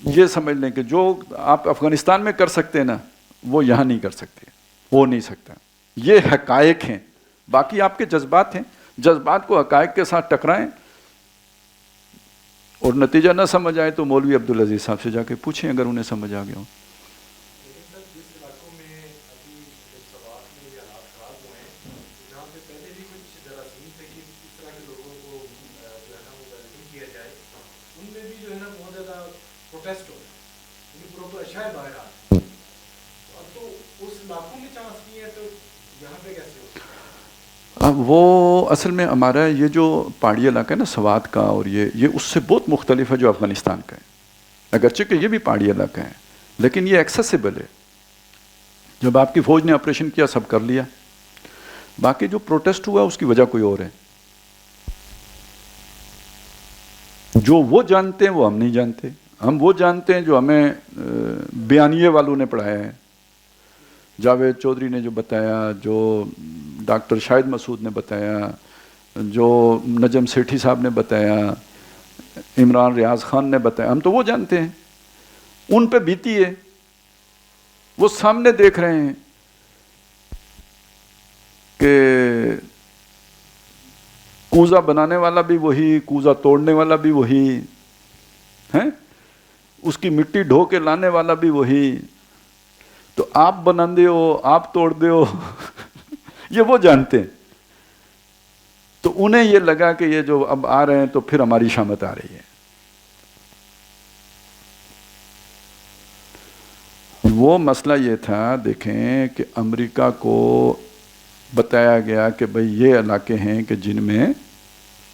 Speaker 1: یہ سمجھ لیں کہ جو آپ افغانستان میں کر سکتے ہیں نا وہ یہاں نہیں کر سکتے, ہو نہیں سکتا. یہ حقائق ہیں. باقی آپ کے جذبات ہیں, جذبات کو حقائق کے ساتھ ٹکرائیں اور نتیجہ نہ سمجھ آئے تو مولوی عبدالعزیز صاحب سے جا کے پوچھیں اگر انہیں سمجھ آ گیا ہو. اب وہ اصل میں ہمارا یہ جو پہاڑی علاقہ ہے نا سوات کا, اور یہ اس سے بہت مختلف ہے جو افغانستان کا ہے. اگرچہ کہ یہ بھی پہاڑی علاقہ ہے لیکن یہ ایکسیسیبل ہے. جب آپ کی فوج نے آپریشن کیا سب کر لیا. باقی جو پروٹیسٹ ہوا اس کی وجہ کوئی اور ہے. جو وہ جانتے ہیں وہ ہم نہیں جانتے. ہم وہ جانتے ہیں جو ہمیں بیانیے والوں نے پڑھایا ہے. جاوید چودھری نے جو بتایا, جو ڈاکٹر شاہد مسعود نے بتایا, جو نجم سیٹھی صاحب نے بتایا, عمران ریاض خان نے بتایا, ہم تو وہ جانتے ہیں. ان پہ بیتی ہے, وہ سامنے دیکھ رہے ہیں کہ کوزہ بنانے والا بھی وہی, کوزہ توڑنے والا بھی وہی ہے, اس کی مٹی ڈھو کے لانے والا بھی وہی. تو آپ بناندے ہو, آپ توڑ دے ہو یہ وہ جانتے ہیں. تو انہیں یہ لگا کہ یہ جو اب آ رہے ہیں تو پھر ہماری شامت آ رہی ہے. وہ مسئلہ یہ تھا, دیکھیں کہ امریکہ کو بتایا گیا کہ بھئی یہ علاقے ہیں کہ جن میں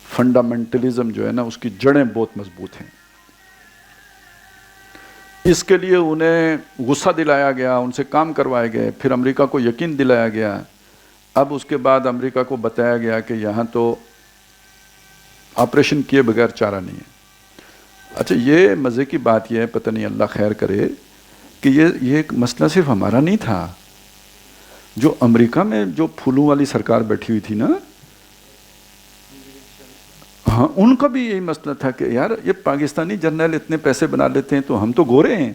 Speaker 1: فنڈامنٹلزم جو ہے نا اس کی جڑیں بہت مضبوط ہیں. اس کے لیے انہیں غصہ دلایا گیا, ان سے کام کروائے گئے, پھر امریکہ کو یقین دلایا گیا. اب اس کے بعد امریکہ کو بتایا گیا کہ یہاں تو آپریشن کیے بغیر چارہ نہیں ہے. اچھا یہ مزے کی بات یہ ہے, پتہ نہیں اللہ خیر کرے, کہ یہ ایک مسئلہ صرف ہمارا نہیں تھا. جو امریکہ میں جو پھولوں والی سرکار بیٹھی ہوئی تھی نا, ہاں ان کا بھی یہی مسئلہ تھا کہ یار یہ پاکستانی جرنیل اتنے پیسے بنا لیتے ہیں تو ہم تو گورے ہیں.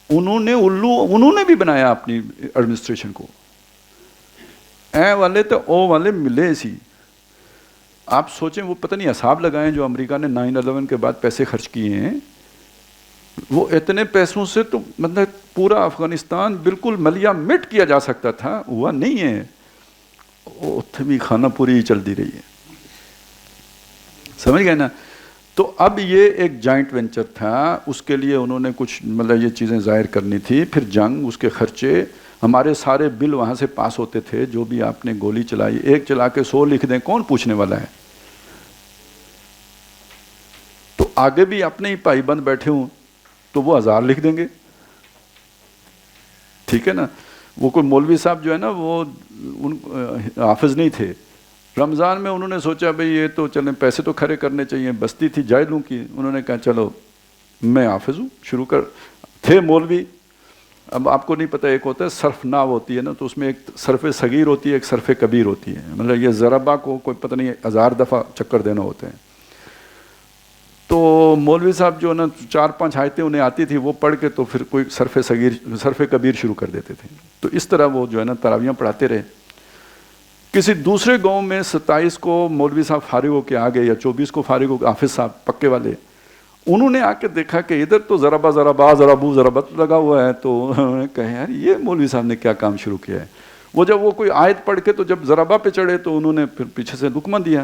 Speaker 1: انہوں نے بھی بنایا اپنی ایڈمنسٹریشن کو. اے والے تو او والے ملے سی. آپ سوچیں وہ پتہ نہیں حساب لگائیں جو امریکہ نے 9/11 کے بعد پیسے خرچ کیے ہیں, وہ اتنے پیسوں سے تو مطلب پورا افغانستان بالکل ملیا مٹ کیا جا سکتا تھا, ہوا نہیں ہے. اتنے بھی خانہ پوری ہی چلتی رہی ہے, سمجھ گئے نا. تو اب یہ ایک جوائنٹ وینچر تھا, اس کے لیے انہوں نے کچھ مطلب یہ چیزیں ظاہر کرنی تھی. پھر جنگ, اس کے خرچے, ہمارے سارے بل وہاں سے پاس ہوتے تھے. جو بھی آپ نے گولی چلائی, ایک چلا کے 100 لکھ دیں, کون پوچھنے والا ہے. تو آگے بھی اپنے ہی پائی بند بیٹھے ہوں تو وہ 1000 لکھ دیں گے, ٹھیک ہے نا. وہ کوئی مولوی صاحب جو ہے نا وہ حافظ نہیں تھے. رمضان میں انہوں نے سوچا بھئی یہ تو چلیں پیسے تو کھڑے کرنے چاہیے, بستی تھی جائلوں کی. انہوں نے کہا چلو میں حافظ ہوں, شروع کر. تھے مولوی. اب آپ کو نہیں پتہ, ایک ہوتا ہے صرف ناو ہوتی ہے نا, تو اس میں ایک صرف صغیر ہوتی ہے, ایک صرف کبیر ہوتی ہے. مطلب یہ ضربہ کو کوئی پتہ نہیں 1000 دفعہ چکر دینا ہوتے ہیں. تو مولوی صاحب جو نا 4-5 آیتیں انہیں آتی تھی, وہ پڑھ کے تو پھر کوئی صرف کبیر شروع کر دیتے تھے. تو اس طرح وہ جو ہے نا تراویحاں پڑھاتے رہے. کسی دوسرے گاؤں میں 27 کو مولوی صاحب فارغ ہو کے آ گئے, یا 24 کو فارغ ہو کے, حافظ صاحب پکے والے, انہوں نے آ کے دیکھا کہ ادھر تو ضربو ضربت لگا ہوا ہے. تو انہوں نے کہا یار یہ مولوی صاحب نے کیا کام شروع کیا ہے. وہ جب وہ کوئی آیت پڑھ کے تو جب ضربہ پہ چڑھے تو انہوں نے پھر پیچھے سے لقمہ دیا.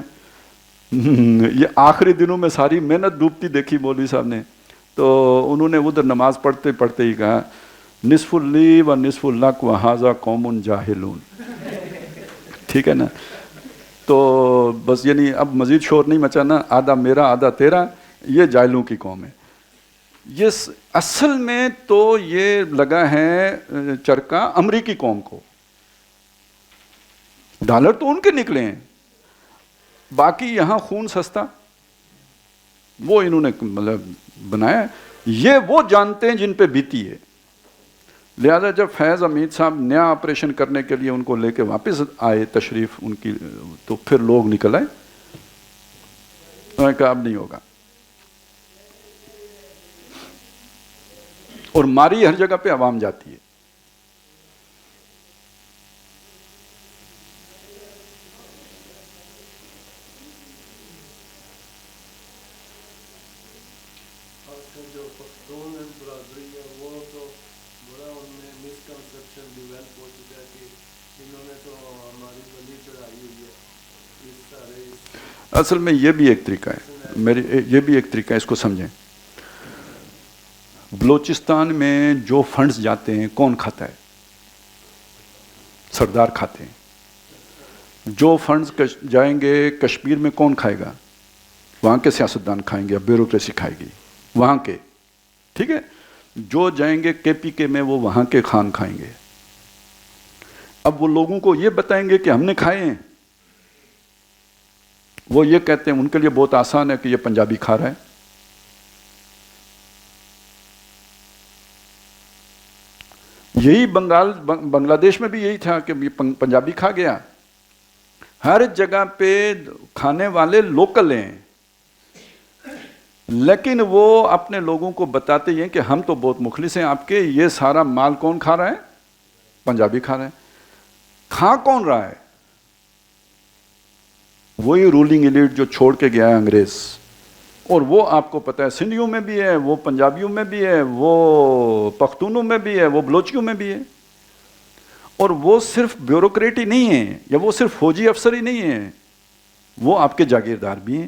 Speaker 1: یہ آخری دنوں میں ساری محنت ڈوبتی دیکھی مولوی صاحب نے. تو انہوں نے ادھر نماز پڑھتے پڑھتے ہی کہا نصف لی و نصف لک و ھذا قوم جاہلون. ٹھیک ہے نا. تو بس یعنی اب مزید شور نہیں مچانا, آدھا میرا آدھا تیرا, یہ جاہلوں کی قوم ہے. یہ اصل میں تو یہ لگا ہے چرکا امریکی قوم کو. ڈالر تو ان کے نکلے ہیں, باقی یہاں خون سستا, وہ انہوں نے مطلب بنایا. یہ وہ جانتے ہیں جن پہ بیتی ہے. لہذا جب فیض حمید صاحب نیا آپریشن کرنے کے لیے ان کو لے کے واپس آئے تشریف ان کی, تو پھر لوگ نکل آئے. انہوں نے کہا اب نہیں ہوگا. اور ماری ہر جگہ پہ عوام جاتی ہے. اصل میں یہ بھی ایک طریقہ ہے, یہ بھی ایک طریقہ ہے, اس کو سمجھیں. بلوچستان میں جو فنڈز جاتے ہیں کون کھاتا ہے؟ سردار کھاتے ہیں. جو فنڈز جائیں گے کشمیر میں کون کھائے گا؟ وہاں کے سیاستدان کھائیں گے, بیوروکریسی کھائے گی وہاں کے, ٹھیک ہے. جو جائیں گے KPK میں وہ وہاں کے خان کھائیں گے. اب وہ لوگوں کو یہ بتائیں گے کہ ہم نے کھائے ہیں. وہ یہ کہتے ہیں, ان کے لیے بہت آسان ہے کہ یہ پنجابی کھا رہا ہے. یہی بنگلہ دیش میں بھی یہی تھا کہ پنجابی کھا گیا. ہر جگہ پہ کھانے والے لوکل ہیں, لیکن وہ اپنے لوگوں کو بتاتے ہیں کہ ہم تو بہت مخلص ہیں آپ کے, یہ سارا مال کون کھا رہا ہے؟ پنجابی کھا رہا ہے. کھا کون رہا ہے؟ وہی رولنگ ایلیٹ جو چھوڑ کے گیا ہے انگریز. اور وہ آپ کو پتہ ہے سندھیوں میں بھی ہے, وہ پنجابیوں میں بھی ہے, وہ پختونوں میں بھی ہے, وہ بلوچیوں میں بھی ہے. اور وہ صرف بیوروکریٹ ہی نہیں ہیں, یا وہ صرف فوجی افسر ہی نہیں ہیں, وہ آپ کے جاگیردار بھی ہیں,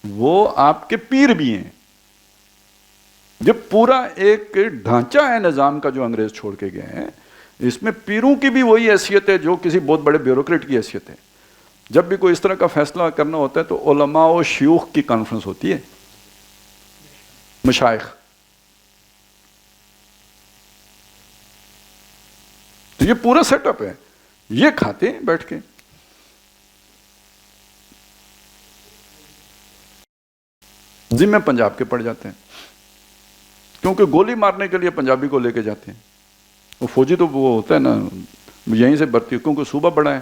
Speaker 1: وہ آپ کے پیر بھی ہیں. یہ پورا ایک ڈھانچہ ہے نظام کا جو انگریز چھوڑ کے گئے ہیں. اس میں پیروں کی بھی وہی حیثیت ہے جو کسی بہت بڑے بیوروکریٹ کی حیثیت ہے. جب بھی کوئی اس طرح کا فیصلہ کرنا ہوتا ہے تو علماء و شیوخ کی کانفرنس ہوتی ہے, مشائخ. تو یہ پورا سیٹ اپ ہے, یہ کھاتے ہیں بیٹھ کے. ذمہ پنجاب کے پڑ جاتے ہیں, کیونکہ گولی مارنے کے لیے پنجابی کو لے کے جاتے ہیں. وہ فوجی تو وہ ہوتا ہے نا, یہیں سے بھرتی ہے کیونکہ صوبہ بڑا ہے.